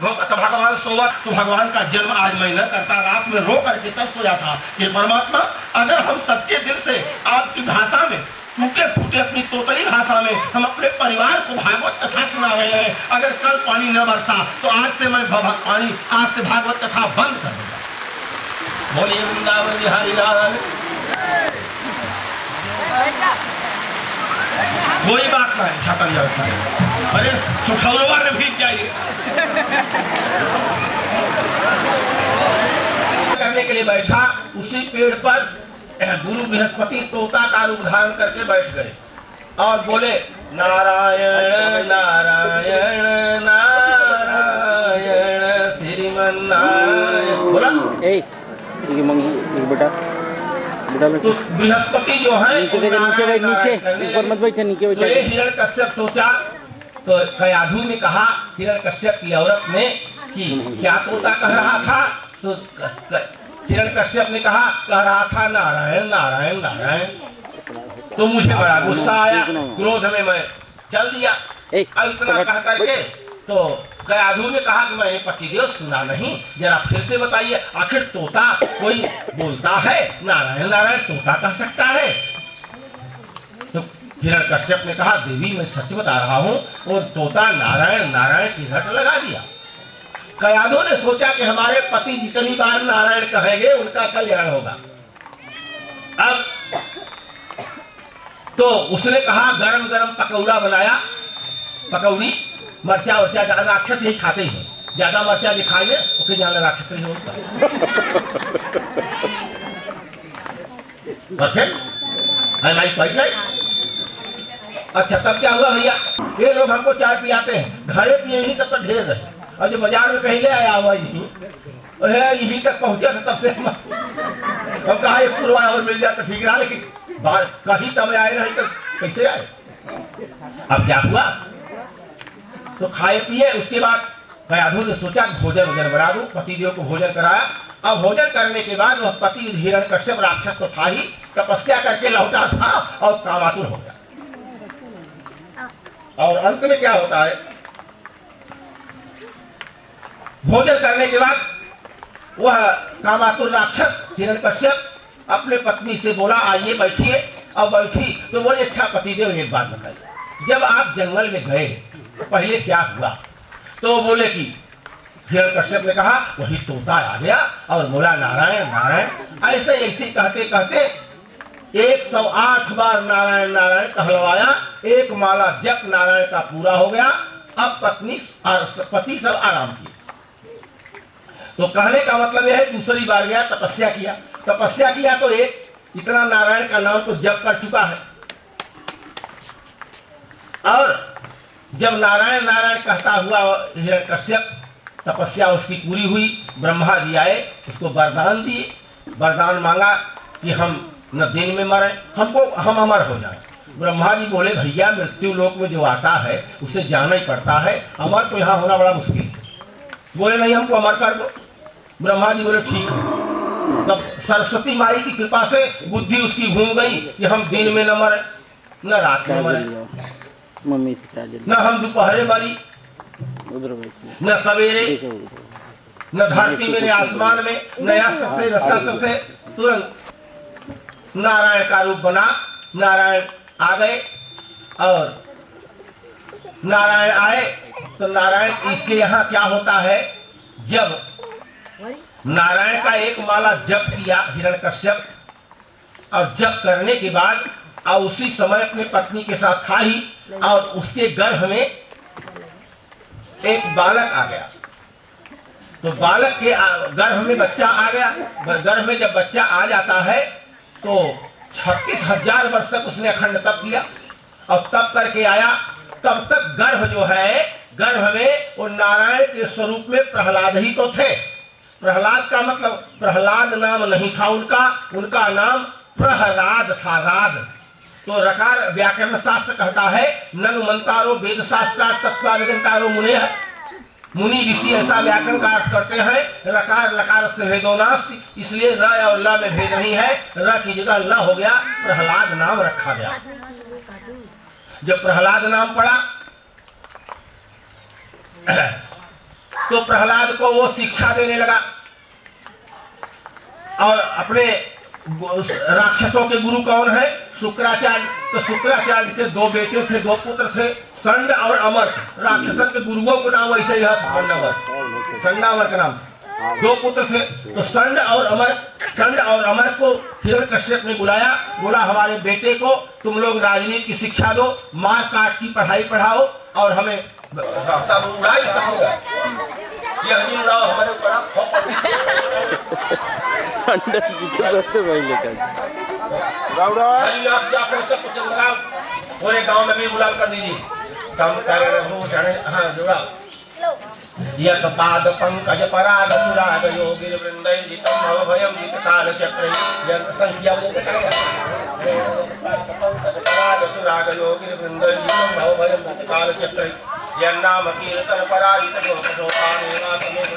तो भगवान सोवा, तो भगवान का जन्म आज मैं न करता, रात में रो करके तब सोया था कि परमात्मा अगर हम सच्चे दिल से आपकी भाषा में टूटे फूटे अपनी तोतली भाषा में हम अपने परिवार को भागवत कथा सुना रहे हैं, अगर कल पानी न बरसा तो आज से मैं पानी आज से भागवत कथा बंद कर दूंगा। बोलिए वृंदावन बिहारी लाल। कोई बात नहीं, छतरिया अरे सुखौरवा ने भीग जाइए करने के लिए बैठा, उसी पेड़ पर गुरु बृहस्पति तोता का रूप धारण करके बैठ गए और बोले नारायण नारायण नारायण श्रीमन नारायण। बोला बेटा तो बृहस्पति जो है नीचे ऊपर मत बैठे, नीचे बैठे। तो हिरण्यकश्यप सोचा, तो कयाधु ने कहा हिरण्यकश्यप की औरत ने कि क्या तोता कह रहा था, तो हिरण्यकश्यप ने कहा कह रहा था नारायण नारायण नारायण। तो मुझे बड़ा गुस्सा आया, क्रोध में मैं चल दिया। अब इतना कह करके तो कयाधु ने कहा कि मैं पतिदेव सुना नहीं, जरा फिर से बताइए, आखिर तोता कोई बोलता है नारायण नारायण तोता कह सकता है? तो हिरण्यकश्यप ने कहा देवी मैं सच बता रहा हूँ, और तोता नारायण नारायण की रट लगा दिया। कयाधु ने सोचा कि हमारे पति जितनी बार नारायण कहेंगे उनका कल्याण होगा। अब तो उसने कहा गरम गरम पकौड़ा बनाया, पकौड़ी मरचा वर्चा, राक्षस यही खाते ही हैं, ज्यादा मरचा दिखाएंगे तो फिर ज्यादा राक्षस नहीं होता। और फिर अच्छा तब क्या हुआ भैया, ये लोग हमको चाय पिलाते हैं, घरे पिए नहीं तब तक ढेर रहे, और जो बाजार में कहीं ले आया हुआ यहीं तक पहुंचा था तब से हम कहा एक पुरवा और मिल जाता ठीक रहा, लेकिन कहीं तब आए नहीं तो कैसे आए। अब क्या हुआ, तो खाए पिए, उसके बाद कयाधु ने सोचा भोजन वोजन बना दूं, पतिदेव को भोजन कराया। अब भोजन करने के बाद वह पति हिरण्यकश्यप राक्षस तो था ही, तपस्या करके लौटा था और कामातुर हो गया। और अंत में क्या होता है, भोजन करने के बाद वह कामातुर राक्षस हिरण्यकश्यप अपने पत्नी से बोला आइए बैठिए। अब बैठी तो बोले अच्छा पतिदेव एक बात बताइए, जब आप जंगल में गए तो पहले क्या हुआ? तो बोले कि हिरण्यकश्यप ने कहा वही तोता आ गया और बोला नारायण नारायण। ऐसे ऐसे कहते कहते 108 बार नारायण नारायण कहलवाया, एक माला जप नारायण का पूरा हो गया। अब पति सब आराम किए। तो कहने का मतलब यह है दूसरी बार गया तपस्या किया, तपस्या किया तो एक इतना नारायण का नाम तो जप कर चुका है। और जब नारायण नारायण कहता हुआ हिरण्यकश्यप तपस्या उसकी पूरी हुई, ब्रह्मा जी आए उसको वरदान दिए, वरदान मांगा कि हम न दिन में मरे, हमको हम अमर हो जाए। ब्रह्मा जी बोले भैया मृत्यु लोक में जो आता है उसे जाना ही पड़ता है, अमर तो यहाँ होना बड़ा मुश्किल। बोले नहीं हमको अमर कर दो। ब्रह्मा जी बोले ठीक है। तब सरस्वती माई की कृपा से बुद्धि उसकी घूम गई कि हम दिन में न मरे न रात में मरे, न हम दोपहरे मरी न सवेरे, न धरती में न आसमान में, न अस्त्र से न शस्त्र से। तुरंत नारायण का रूप बना, नारायण आ गए और नारायण आए तो नारायण इसके यहाँ क्या होता है, जब नारायण का एक माला जप किया हिरण्यकश्यप, और जप करने के बाद और उसी समय अपनी पत्नी के साथ था ही, और उसके गर्भ में एक बालक आ गया। तो बालक के गर्भ में बच्चा आ गया। गर्भ में जब बच्चा आ जाता है तो 36,000 वर्ष तक उसने अखंड तप किया, और तप करके आया। तब तक गर्भ जो है, गर्भ में वो नारायण के स्वरूप में प्रहलाद ही तो थे। प्रहलाद का मतलब प्रहलाद नाम नहीं था उनका, उनका नाम प्रहलाद था, राद। तो रकार व्याकरण शास्त्र कहता है ननु मंतारो वेद शास्त्रार्थ तत्वावगंतारो मुने, मुनि ऋषि ऐसा व्याकरण का अर्थ करते हैं। रकार लकार से भेदो नास्ति, इसलिए र और ल में भेद नहीं है, र की जगह ल हो गया, प्रहलाद नाम रखा गया। जब प्रहलाद नाम पड़ा तो प्रहलाद को वो शिक्षा देने लगा, और अपने राक्षसों के गुरु कौन है, शुक्राचार्य। तो शुक्राचार्य के 2 बेटे थे, 2 पुत्र थे, संड और अमर। राक्षसन के गुरुओं को नाम वैसे ही है, संडावर का नाम। 2 पुत्र थे, तो संड और अमर को हिरण्यकश्यप ने बुलाया, बोला हमारे बेटे को तुम लोग राजनीति की शिक्षा दो, मार काट की पढ़ाई पढ़ाओ, और हमें उड़ाई उड़ाओ हमारे पूरे गांव में भी गुलाल कर दीजिए। काम हाँ जुड़ा यत पाद पंकज पराग सुराग योगिर वृंदयितं भवभयं जितकाल चक्र संख्या पंकज पराग सुराग योगिर वृंदयितं भवभयं जितकाल चक्र यन्नाम कीर्तन पराजित शोकामेवा समेत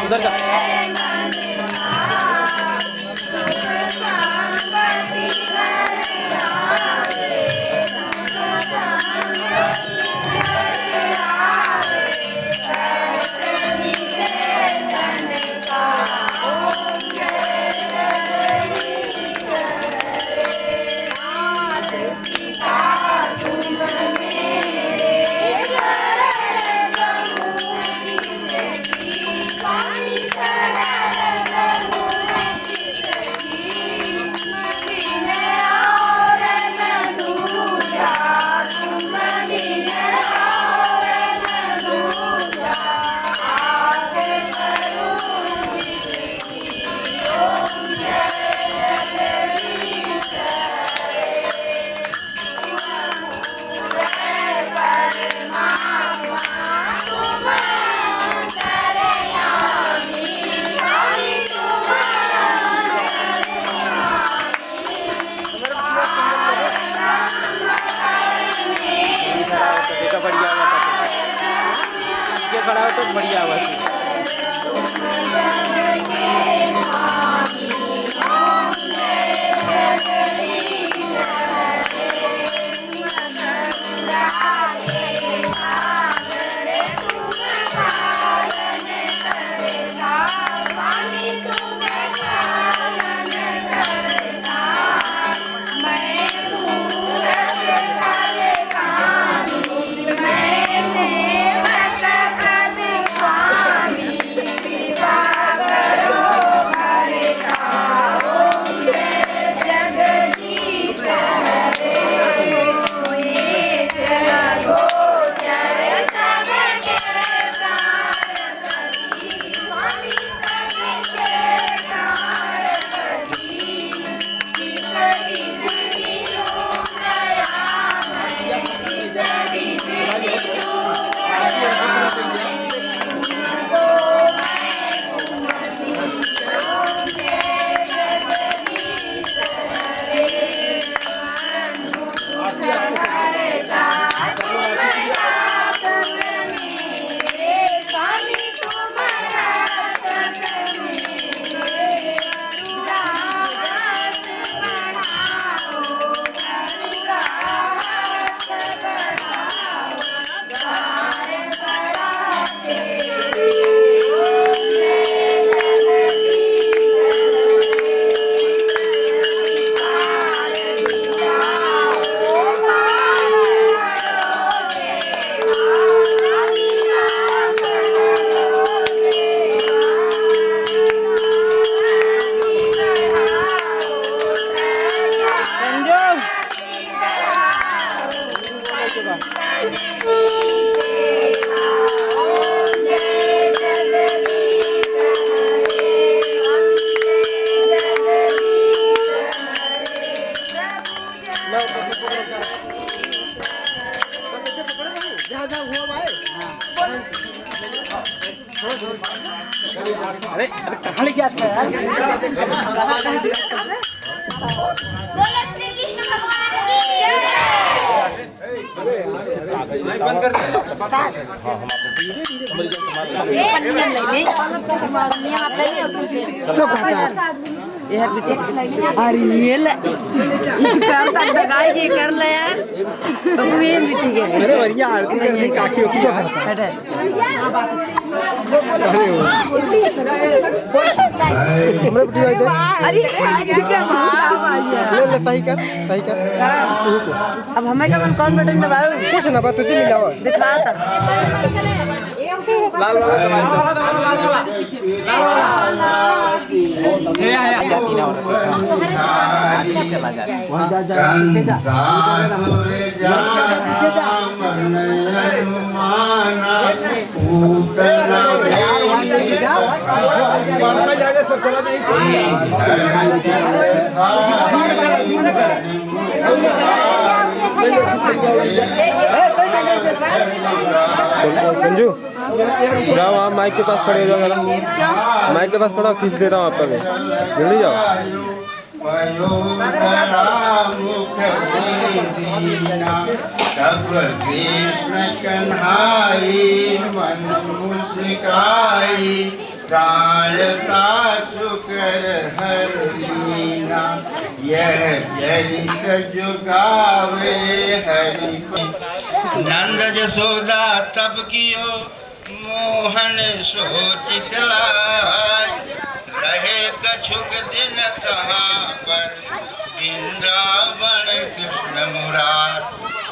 उधर का खड़ा हो तो बढ़िया आवाज अरे कहाँ लेके आता है यार? बोलो श्री कृष्ण भगवान की जय। अरे ये ले कर तक दगाई ये कर ले यार बाबू ये मिट्टी के अरे बढ़िया आरती करने काकी होती है। हटे हमरे पिटी भाई दे अरे क्या बात ले ले सही कर सही कर। अब हमें क्या कौन बटन दबाओ कुछ ना बात तुझे मिलाओ दिखा था लाल वाला ये आया जाती ना चला जा वहां जा जा पीछे जा सब चला संजू जाओ आप माइक के पास खड़े हो जाओ जरा माइक के पास खड़ा खींच देता हूँ आपका भी जल्दी जाओ। तब कृष्ण कन्हाई मन मुस्काई प्राणता शुकर हर लीना यह चरित जुगावे हरि। नंद जसोदा तब कियो मोहन सोचित लाय रहे कछुक दिन कहाँ पर वृंदावन कृष्ण मुरार।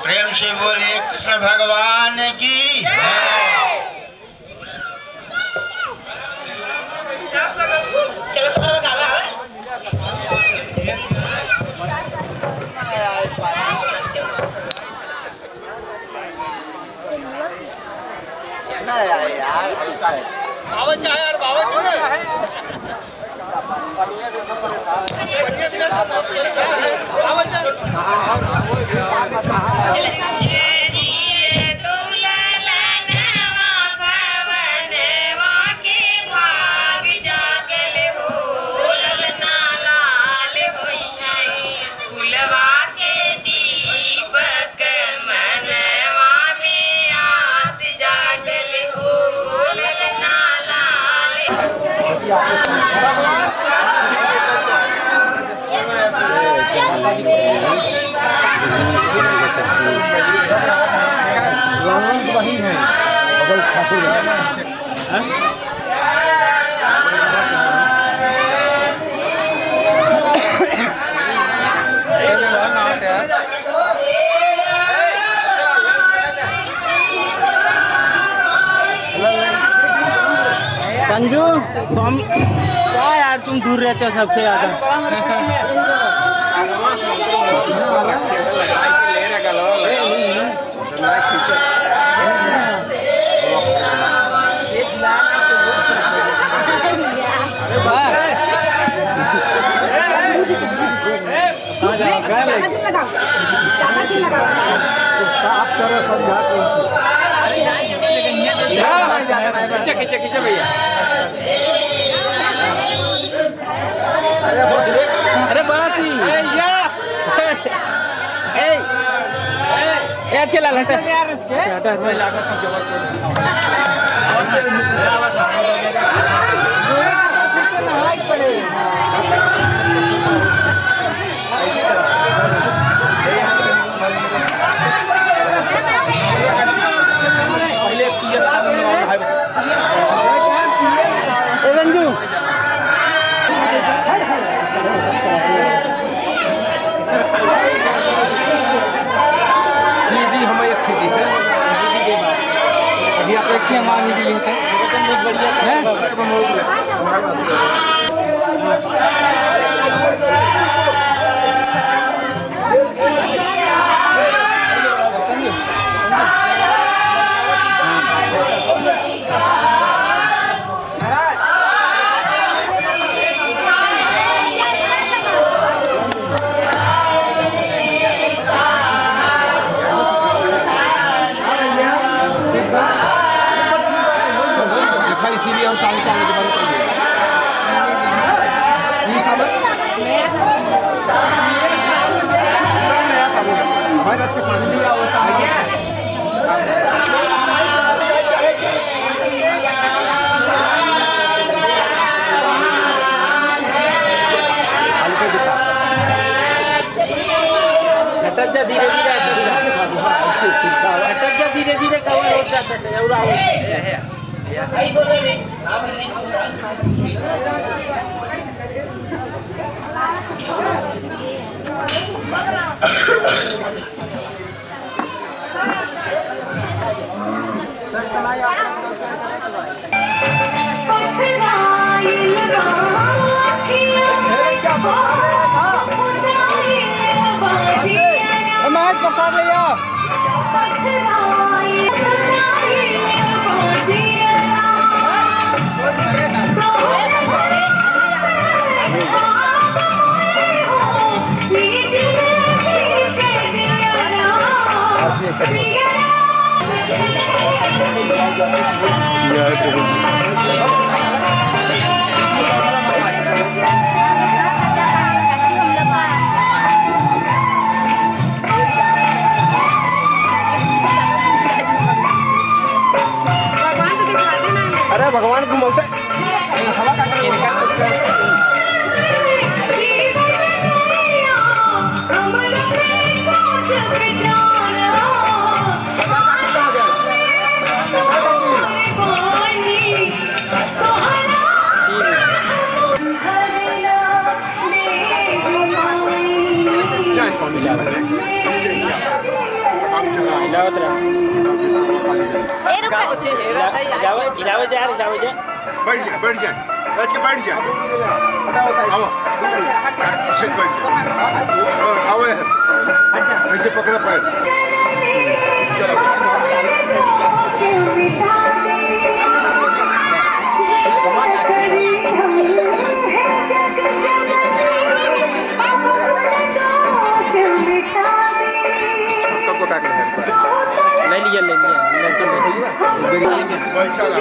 प्रेम से बोले कृष्ण भगवान की संजू स्वामी क्या यार तुम दूर रहते हो सबसे ज्यादा। साफ करो समझा खींचे खींचे भैया। अरे बात ही चला हटा रंजू सीडी हमें एक सीडी है अभी आप एक ही हमारे नीचे लिंक है बहुत बढ़िया है हमारा पास इसीलिए हम 4:30 बजे बंद कर दिए। ये साबुन नया साबुन हमारे रात के पानी लिया होता है क्या? अटक जा धीरे धीरे अटक जा धीरे धीरे कवर हो जाता है और प्रसाद लिया चाची हम लोग का भगवान तो दिखा देना है। अरे भगवान को बोलते हवा का जय स्वामी जी बैठ जाए राज के बैठ जाए आओ आओ ऐसे पकड़ा पैर चलो ले लिया बैठा रहा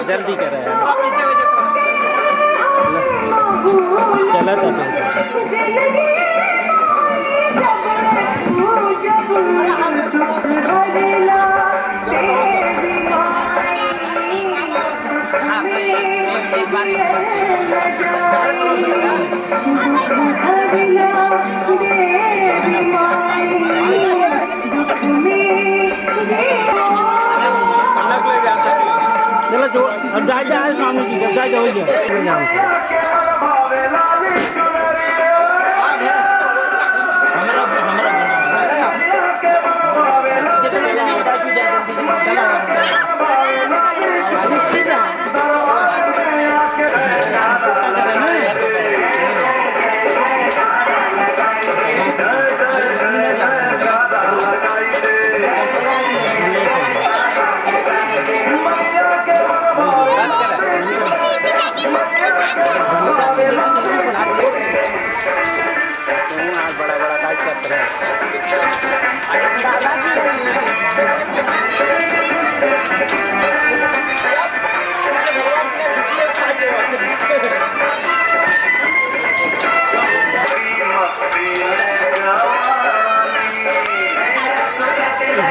जल्दी कर रहा है चला था चलो जो अब जा स्वामी जी जा जाओ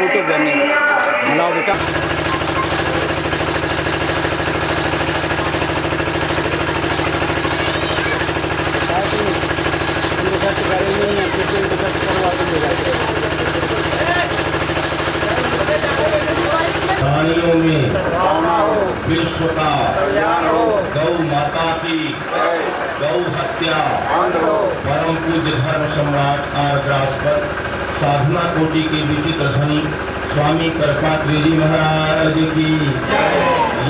फोटो बनने बनाओ बेटा प्राणियों में विश्व का गौ माता की गौ हत्या परम पूज्य धर्म सम्राट आर्द्रास्पद साधना कोटि के विचित्र धनी स्वामी कृपात्रेजी महाराज की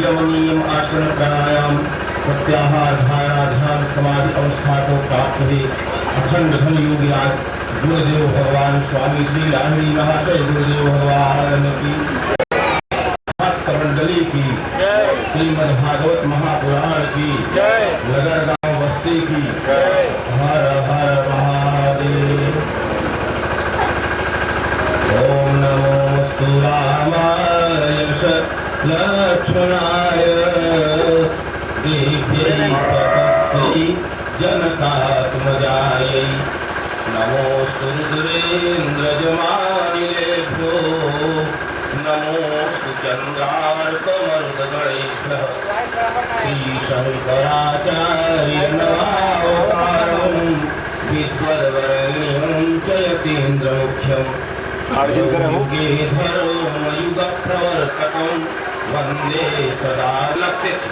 यम नियम आसन प्राणायाम प्रत्याहार धारणा ध्यान समाधि अवस्था को प्राप्त हुए अखंड धन योगी आज गुरुदेव भगवान स्वामी श्री रामजी महाशय गुरुदेव भगवान की मंडली की श्रीमद् भागवत महापुराण की नगर गांव बस्ती की हर हर महादेव। ओम नमो रामाय लक्ष्मणाय दिव्यै प्रदत्तै जनकात्मजायै नमोऽस्तु रुद्रेन्द्रजमानिलेभ्यो नमोऽस्तु चन्द्रार्कमरुदगणेभ्यः श्रीशङ्कराचार्यनमावतारं विद्वद्वरेण्यं च यतीन्द्रमुख्यम् युगप्रवर्तकं वन्दे सदा। लगते थे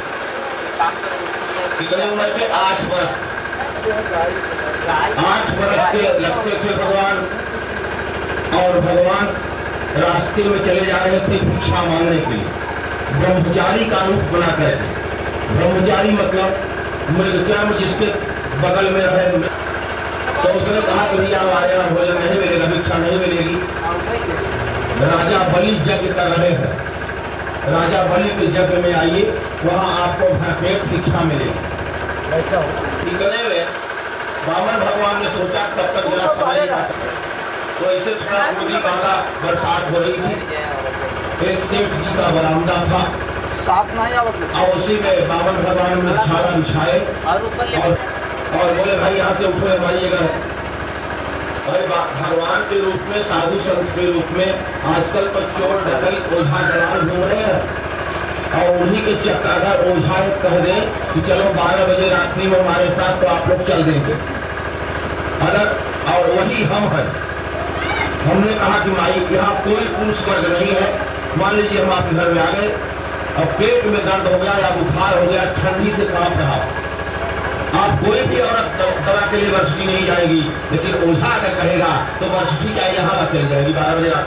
कितने उम्र के? 8 वर्ष। 8 वर्ष के लगते थे भगवान, और भगवान रास्ते में चले जा रहे थे भिक्षा मांगने के लिए। ब्रह्मचारी का रूप बना कर थे। ब्रह्मचारी मतलब मृगचर्म जिसके बगल में रहे। तो उसने कहा कि भैया हमारे यहाँ भोजन नहीं मिलेगा, भिक्षा नहीं मिलेगी। राजा बलि यज्ञ कर रहे हैं, राजा बलि के यज्ञ में आइए, वहाँ आपको भरपेट भिक्षा मिलेगी। इतने में वामन भगवान ने सोचा तब तक मेरा समय था, तो ऐसे थोड़ा बूंदी बांधा बरसात हो रही थी। एक सेठ जी का बरामदा था और उसी में वामन भगवान ने छाला बिछाए और बोले भाई यहाँ से उठो हमारी जगह। भाई भगवान के रूप में, साधु संत के रूप में आजकल पर चोर डकैत ओझा दलाल घूम रहे हैं, और उन्हीं के चक्कादार ओझा कह दें कि चलो 12 बजे रात्रि में हमारे साथ, तो आप लोग चल देंगे अगर, और वही हम हैं। हमने कहा कि माई यहाँ कोई पुरुष वर्ग नहीं है। मान लीजिए हम आपके घर में आ गए और पेट में दर्द हो गया या बुखार हो गया, ठंडी से कांप रहा, आप कोई भी औरत दवा के लिए वर्षी नहीं जाएगी, लेकिन ओझा अगर कहेगा तो वर्षी जाए यहाँ पर चल जाएगी 12 बजे रात,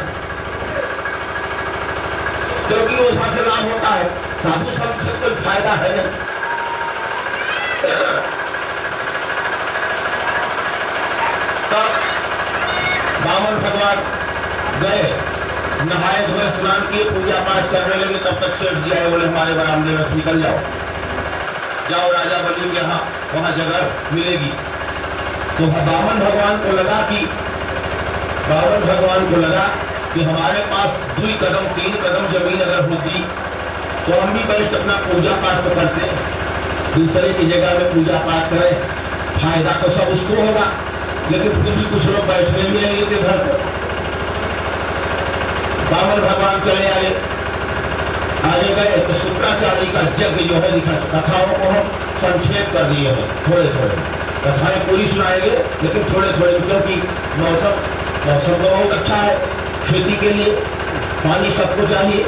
क्योंकि ओझा से लाभ होता है, साधु संत से कोई फायदा है नहीं। तब वामन भगवान गए, नहाए धोए स्नान किए, पूजा पाठ करने लगे। तब तक सेठ जी आए, बोले हमारे बरामदे में निकल जाओ, जाओ राजा बलि के यहाँ, वहाँ जगह मिलेगी। तो वामन भगवान को लगा कि हमारे पास 2 कदम 3 कदम जमीन अगर होती तो हम भी बैठ अपना पूजा पाठ तो करते, दूसरे की जगह में पूजा पाठ करें, फायदा तो सब उसको होगा, लेकिन फिर भी कुछ लोग बैठने भी नहीं देते घर पर। वामन भगवान चले आगे गए तो शुक्राचार्य का यज्ञ जो है कथाओं को हम संक्षेप कर दिए हैं, थोड़े थोड़े कथाएं पूरी सुनाएंगे, लेकिन थोड़े थोड़े, क्योंकि मौसम तो बहुत अच्छा है खेती के लिए, पानी सबको चाहिए।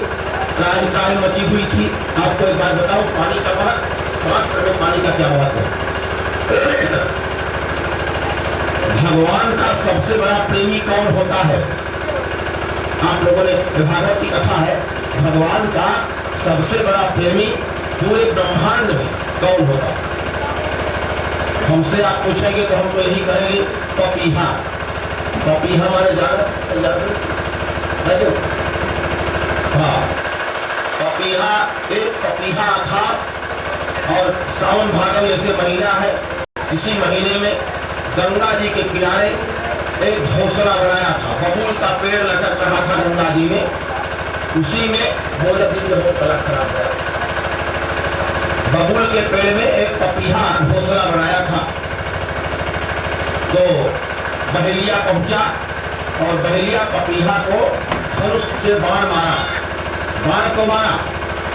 राजकाल मची हुई थी। आपको एक बात बताओ, पानी का महत्व, शास्त्र में पानी का क्या महत्व है? भगवान का सबसे बड़ा प्रेमी कौन होता है? आप लोगों ने भागवत की कथा है, भगवान का सबसे बड़ा प्रेमी पूरे ब्रह्मांड में कौन होगा? हमसे आप पूछेंगे तो हम तो यही कहेंगे पपीहा। पपीहा हमारे जाना हाँ, पपीहा एक पपीहा था, और सावन भादव जैसे महीना है, इसी महीने में गंगा जी के किनारे एक घोंसला बनाया था, बबूल का पेड़ लटक रहा था गंगा जी में, उसी में तलाक खराब है। बबूल के पेड़ में एक पपीहा घोंसला बनाया था। तो बहेलिया पहुंचा और बहेलिया पपीहा को धनुष से बाण मारा, बाण को मारा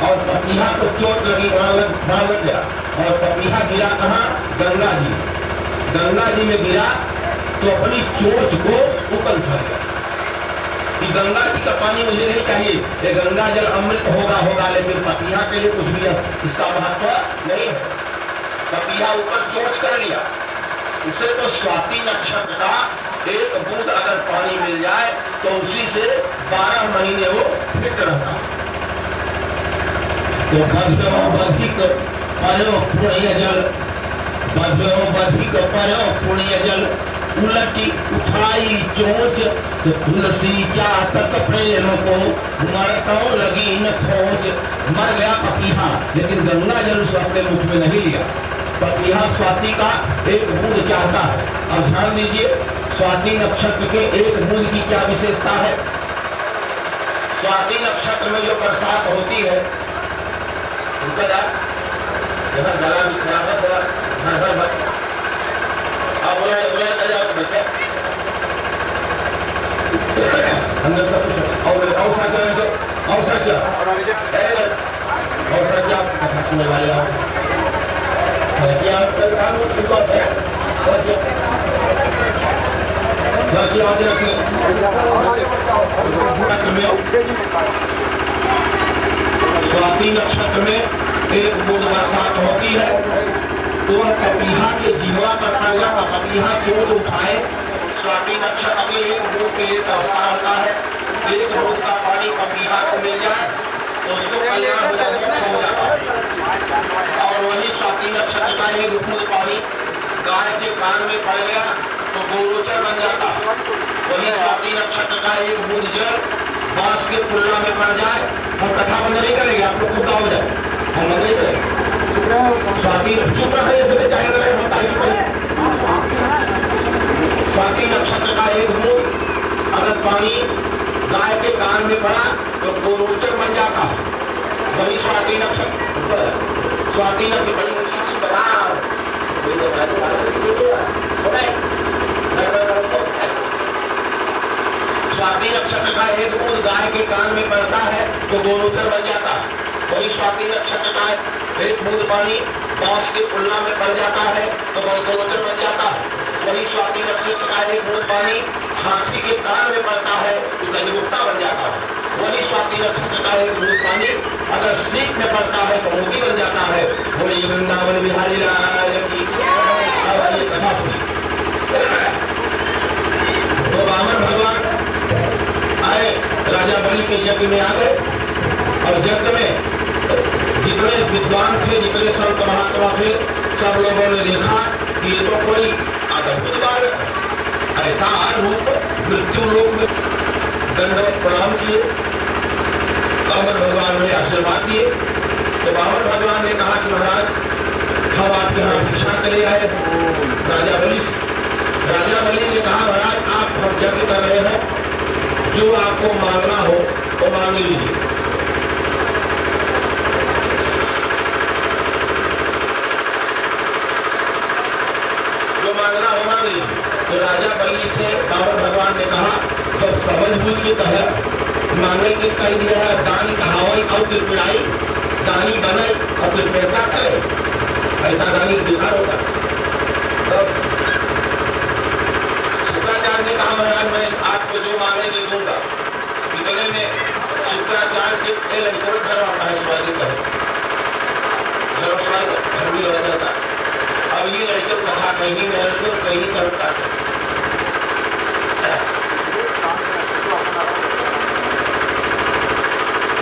और पपीहा को चोट लगी, बाण लग गया और पपीहा गिरा कहाँ? गंगा जी। गंगा जी में गिरा तो अपनी चोट को उकल था कि गंगा जी का पानी मुझे नहीं चाहिए, ये गंगा जल अमृत होगा, लेकिन पपीहा के लिए कुछ भी इसका महत्व नहीं है। पपीहा ऊपर चोट कर लिया, उसे तो स्वाति नक्षत्र का एक बूंद अगर पानी मिल जाए तो उसी से 12 महीने वो फिट रहता। तो बधिक पर्यो पुण्य जल, बधिक पर्यो पुण्य जल, उलटी उठाई चोच, तो तुलसी चातक प्रेम को मरतों लगी न खोज। मर गया पपीहा, लेकिन गंगा जल उस अपने मुख में नहीं लिया। पपीहा स्वाति का एक बूंद चाहता है। अब ध्यान दीजिए, स्वाति नक्षत्र के एक बूंद की क्या विशेषता है? स्वाति नक्षत्र में जो बरसात होती है उनका जहाँ गला भी खराब है थोड़ा भर भर अब बोला कर जाओ बच्चे अंदर सब कुछ और क्या कथा सुनने वाले आओ क्या स्वाति नक्षत्र में एक बूंद बरसात होती है तो वह कपीहा के जीवा पर पड़ जाता, कपीहा दूध उठाए। स्वाति नक्षत्र में एक बूंद के लिए व्यवहार होता है, एक बूंद का पानी कपीहा को मिल जाए तो उसको कल्याण हो जाता है। और वही स्वाति नक्षत्र का एक बूंद पानी गाय के कान में पड़ गया तो गोरोचर बन जाता। वही स्वाति नक्षत्र का एक बूंद जल बांस के पुल्ला में पड़ जाए, हम कथा बंद नहीं करेंगे, आप लोग खुद हो जाए, हम बंद नहीं करेंगे। स्वाति स्वाति नक्षत्र का एक बूंद अगर पानी गाय के कान में पड़ा तो गोरोचर बन जाता। वही स्वाति नक्षत्र बड़ी मुश्किल से बना स्वाति नक्षत्र का एक बूंद गाय के कान में पड़ता है तो गोरोचर बन जाता। वही स्वाति नक्षत्र का एक बूंद पानी बांस के पुल्ला में पड़ जाता है तो गोरोचर बन जाता है। वही स्वाति नक्षत्र का एक बूंद पानी हाथी के कान में पड़ता है तो गजमुक्ता बन जाता है। वही स्वाति नक्षत्र का एक बूंद पानी अगर सीख में पड़ता है तो मोती बन जाता है। बोले वृंदावन बिहारी लाल की कथा सुनी। तो वामन भगवान आए, राजा बलि के यज्ञ में आ गए और यज्ञ में जितने विद्वान थे, जितने संत महात्मा थे, सब लोगों ने देखा कि ये तो कोई अद्भुत बात है। ऐसा रूप मृत्यु लोक में दंडवत प्रणाम किए, वामन भगवान ने आशीर्वाद दिए। तो वामन भगवान ने कहा कि महाराज हम आपके यहाँ भिक्षा के लिए आए। राजा बलि ने कहा महाराज आप हम यज्ञ कर रहे हैं, जो आपको मांगना हो तो मांग लीजिए। मांगना होना नहीं। तो राजा बलि से वामन भगवान ने कहा जब समझ बूझ के तहत मांगे के कर दिया है, दानी कहावई और फिर पिड़ाई, दानी बने और फिर पैसा करे, ऐसा दानी बेकार होता। तब शुक्राचार्य ने कहा महाराज मैं आपको जो मांगेंगे दूंगा। इतने में शुक्राचार्य के लड़कों घर आता है स्वागत है। अब ये लड़के कहा कहीं तो कहीं करता है।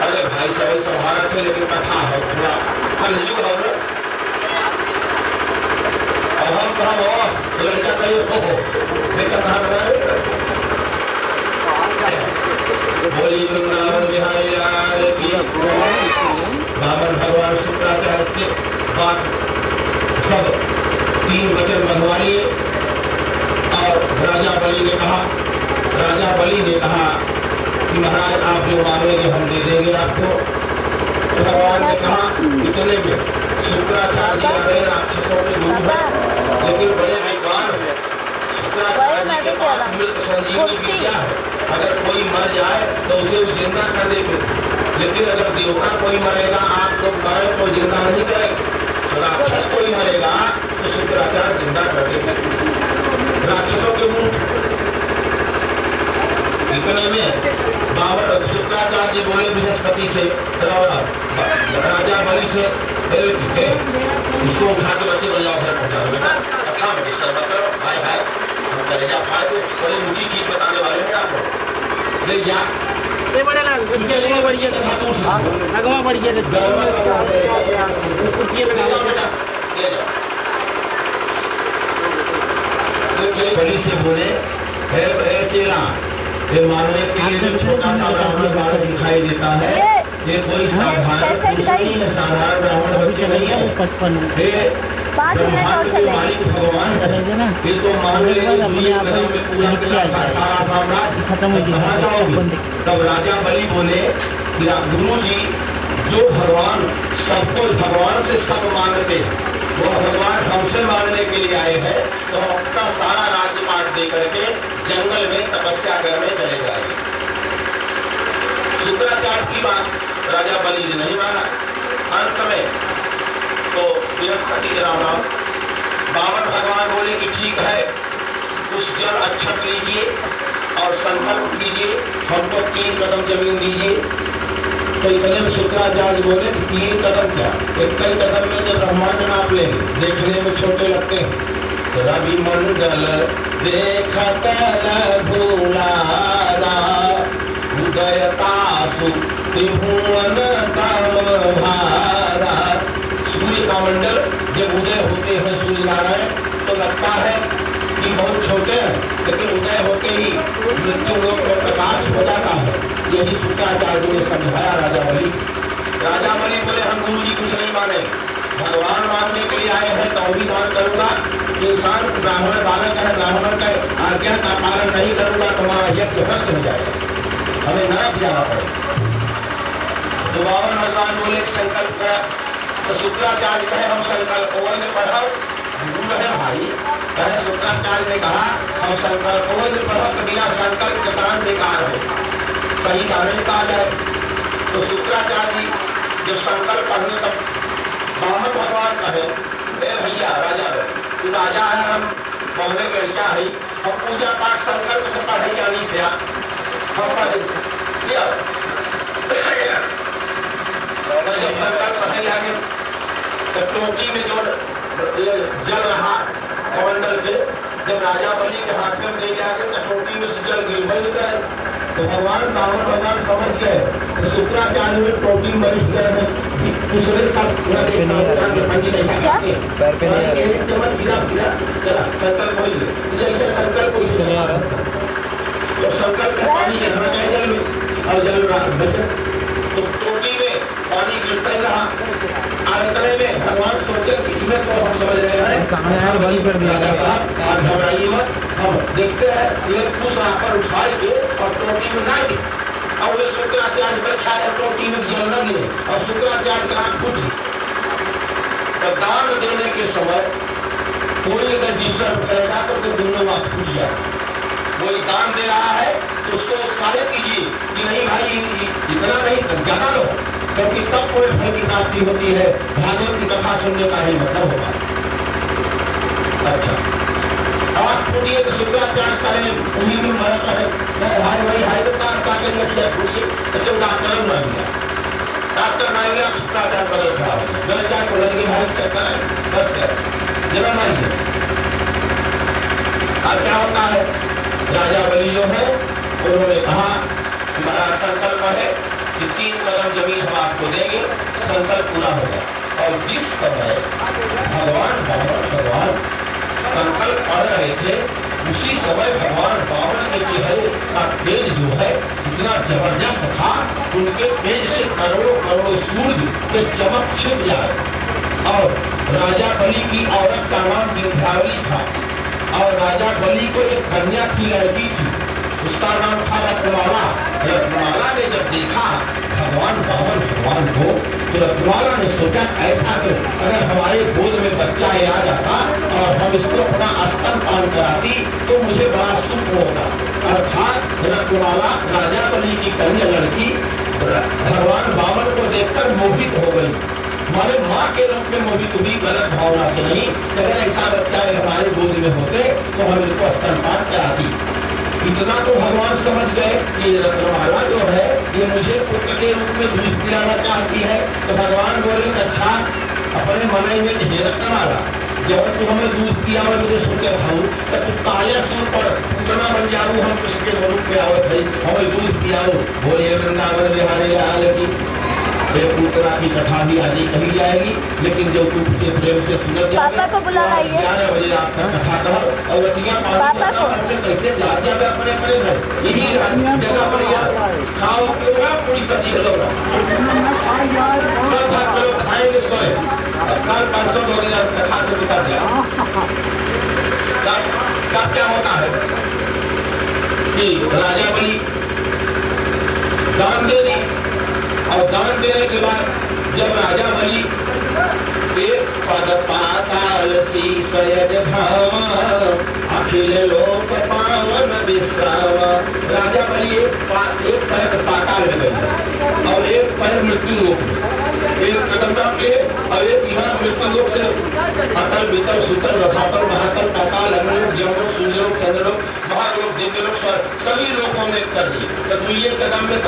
अरे भाई साहब सहारा थे लेकिन कथा है थोड़ा कलयुग है ना। अब हम कहा हो लड़का कहीं हो लेकिन कहा बोली वृंदावन बिहारी लाल की। वामन भगवान शुक्राचार्य के बात सब 3 वचन बनवा लिए और राजा बलि ने कहा कि महाराज आप जो मांगेंगे हम दे देंगे आपको। तो भगवान ने कहा इतने में शुक्राचार्य जी गए राक्षसों के गुरु है लेकिन बड़े विद्वान है। शुक्राचार्य जी के पास मृत संजीवनी विद्या है, अगर कोई मर जाए तो उसे जिंदा कर देंगे, लेकिन अगर देवता कोई मरेगा आप लोग मरे तो जिंदा नहीं करेंगे। राक्षस कोई मरेगा तो शुक्राचार्य जिंदा कर देंगे राक्षसों के मुंह। इतने में शुक्राचार्य जी बोले बृहस्पति से राजा बलि से इसको उठा के बच्चे बन जाओ भाई भाई चले जाओ भाई को बड़ी ऊंची चीज बताने वाले हैं आपको ले जा बलि से बोले चेला ये मानने के लिए जो छोटा सा ब्राह्मण बालक दिखाई देता है ये कोई साधारण ब्राह्मण बच्चे नहीं है। 5 मिनट और चलेंगे। मालिक भगवान है, फिर तो मान ले खत्म हो गई। तब राजा बलि बोले कि गुरु जी, जो भगवान सबको भगवान से सब मानते, वो भगवान हमसे मानने के लिए आए हैं, तो हम अपना सारा राजपाट दे करके जंगल में तपस्या करने चले जाएंगे। शुक्राचार्य की बात राजा बलि ने नहीं माना। अंत में तो बृहस्पति राम बावन भगवान बोले कि ठीक है, उस जल अक्षत लीजिए और संकल्प कीजिए, हमको 3 कदम जमीन दीजिए। तो इतने में शुक्राचार्य बोले कि 3 कदम क्या, 21 कदम में जब ब्रह्मांड नाप लेंगे, देखने में छोटे लगते हैं। तो रवि मंडल देखत भूलारा, उदयतासु त्रिभुवन तमभारा। सूर्य का मंडल जब उदय होते हैं सूर्य नारायण, तो लगता है कि बहुत छोटे हैं, लेकिन उदय होते ही मृत्यु लोक में प्रकाश हो जाता है। यही शुक्राचार्य ने समझाया राजा बलि। राजा बलि बोले हम गुरु जी कुछ नहीं माने, भगवान मानने के लिए आए हैं तो भी दान करूंगा। इंसान ब्राह्मण बालक है, ब्राह्मण का आज्ञा का पालन नहीं करूंगा तो हमारा यज्ञ भ्रष्ट हो जाएगा, हमें नरक जाना पड़ेगा। तो बावन भगवान बोले संकल्प करा। तो शुक्राचार्य कहे हम संकल्प में पढ़ाओ, गुरु है भाई। कहे शुक्राचार्य ने कहा हम संकल्प में पढ़ो, तो बिना संकल्प के दान बेकार है, सही दान कहा जाए। तो शुक्राचार्य जी जब संकल्प पढ़ने तब बावन भगवान कहे भैया राजा तू राजा है, हम पौधे के क्या है, हम पूजा पाठ संकल्प से पढ़े या नहीं थे, हम पढ़े जब संकल्प पढ़े आगे तो टोटी में जो जल रहा कमंडल पे, जब राजा बलि के हाथ में दे आगे तो टोटी में से जल गिर नहीं करे। तो भगवान बावन भगवान समझ गए, तो शुक्राचार्य में टोटी में बरिश गए हैं, दूसरे साल पूरा संकल्प हो जैसे संकल्प तो संकल्प में पानी गिरना चाहिए जल में, और जल बचे तो टोटी में पानी गिरता ही रहा। अंतरे में भगवान सोचे इसमें तो हम समझ रहे हैं बंद कर दिया और घबराइए मत, हम देखते हैं ये कुछ आकर उठाए के और टोटी में ना गिरे, और वे शुक्राचार्य बैठा है टोटी में जल न गिरे और शुक्राचार्य का आंख फूट गई। तो दान देने के समय कोई अगर डिस्टर्ब करेगा तो दोनों आंख फूट जाए। कोई दान दे रहा है तो उसको सारे कीजिए कि नहीं भाई इतना नहीं ज्यादा लो, क्योंकि तब कोई फल की प्राप्ति होती है। भागवत की कथा सुनने का ही मतलब होगा। अच्छा आवाज फूटिए तो शुक्राचार्य सारे उन्हीं में मरता है, हाय भाई हाय तो ताके लग फूटिए तो जब डॉक्टर न मिला, डॉक्टर न मिला शुक्राचार्य बदल खड़ा हो गलत जाए को लगे भाई कहता है बस जरा मारिए। अब क्या होता है, राजा बलि जो है उन्होंने कहा हमारा संकल्प है कि 3 कदम जमीन हम आपको देंगे, संकल्प पूरा होगा। और जिस समय भगवान संकल्प पढ़ रहे थे, उसी समय भगवान बावन के चेहरे का तेज जो है इतना जबरदस्त था, उनके तेज से करोड़ों सूर्य के चमक छिप जाए। और राजा बलि की औरत का नाम विंध्यावली था, और राजा बलि को एक कन्या थी, लड़की थी, उसका नाम था रत्नमाला। रत्नमाला ने जब देखा भगवान भगवान को, तो रत्नमाला ने सोचा ऐसा कि अगर हमारे गोद में बच्चा आ जाता और हम इसको अपना स्तनपान कराती तो मुझे बड़ा सुख होता। अर्थात रत्नमाला राजा बलि की कन्या लड़की भगवान बावन को देखकर मोहित हो गई। हमारे माँ के रूप में मोहित हुई, गलत भावना से नहीं, अगर ऐसा बच्चा हमारे गोद में होते तो हम इसको स्तनपान कराती। इतना तो भगवान समझ गए कि रत्नमाला जो है ये मुझे पुत्र के रूप में दूध पिलाना चाहती है। तो भगवान बोले अच्छा अपने मन में हे रत्नमाला, जब तू हमें दूध पिया मुझे सुनते खाऊ तो तू ताया सुन पर उतना बन जाऊ, हम किसके स्वरूप में आवत है हमें दूध पियाओ। बोले वृंदावन बिहारी लाल की पूतना की कथा भी आदि कही जाएगी, लेकिन जो तू के प्रेम से सुनत पापा को बुला लाइए, 11 बजे रात का कथा करो और बतिया पापा को कैसे जाते हैं अपने अपने घर, यही जगह पर यार खाओ पियो पूरी सब्जी लो सब लोग खाएंगे सोए। कल 500 लोग कथा से उतर गया। तब क्या होता है कि राजा बलि दान दे दी, और दान देने के बाद जब राजा बलि एक पद पाताल सीसयज धाम अखिल लोक पावन विश्राम। राजा बलि एक पैर पाताल में गए और एक पैर मृत्यु लोक, एक कदम रख के और एक यहाँ मृत्यु लोक से अतल भीतर सुतल रसातल महातल पाताल अग्निलोक यमलोक सूर्यलोक चंद्रलोक महालोक दिव्यलोक सभी लोकों में कर दिए। तो ये कदम में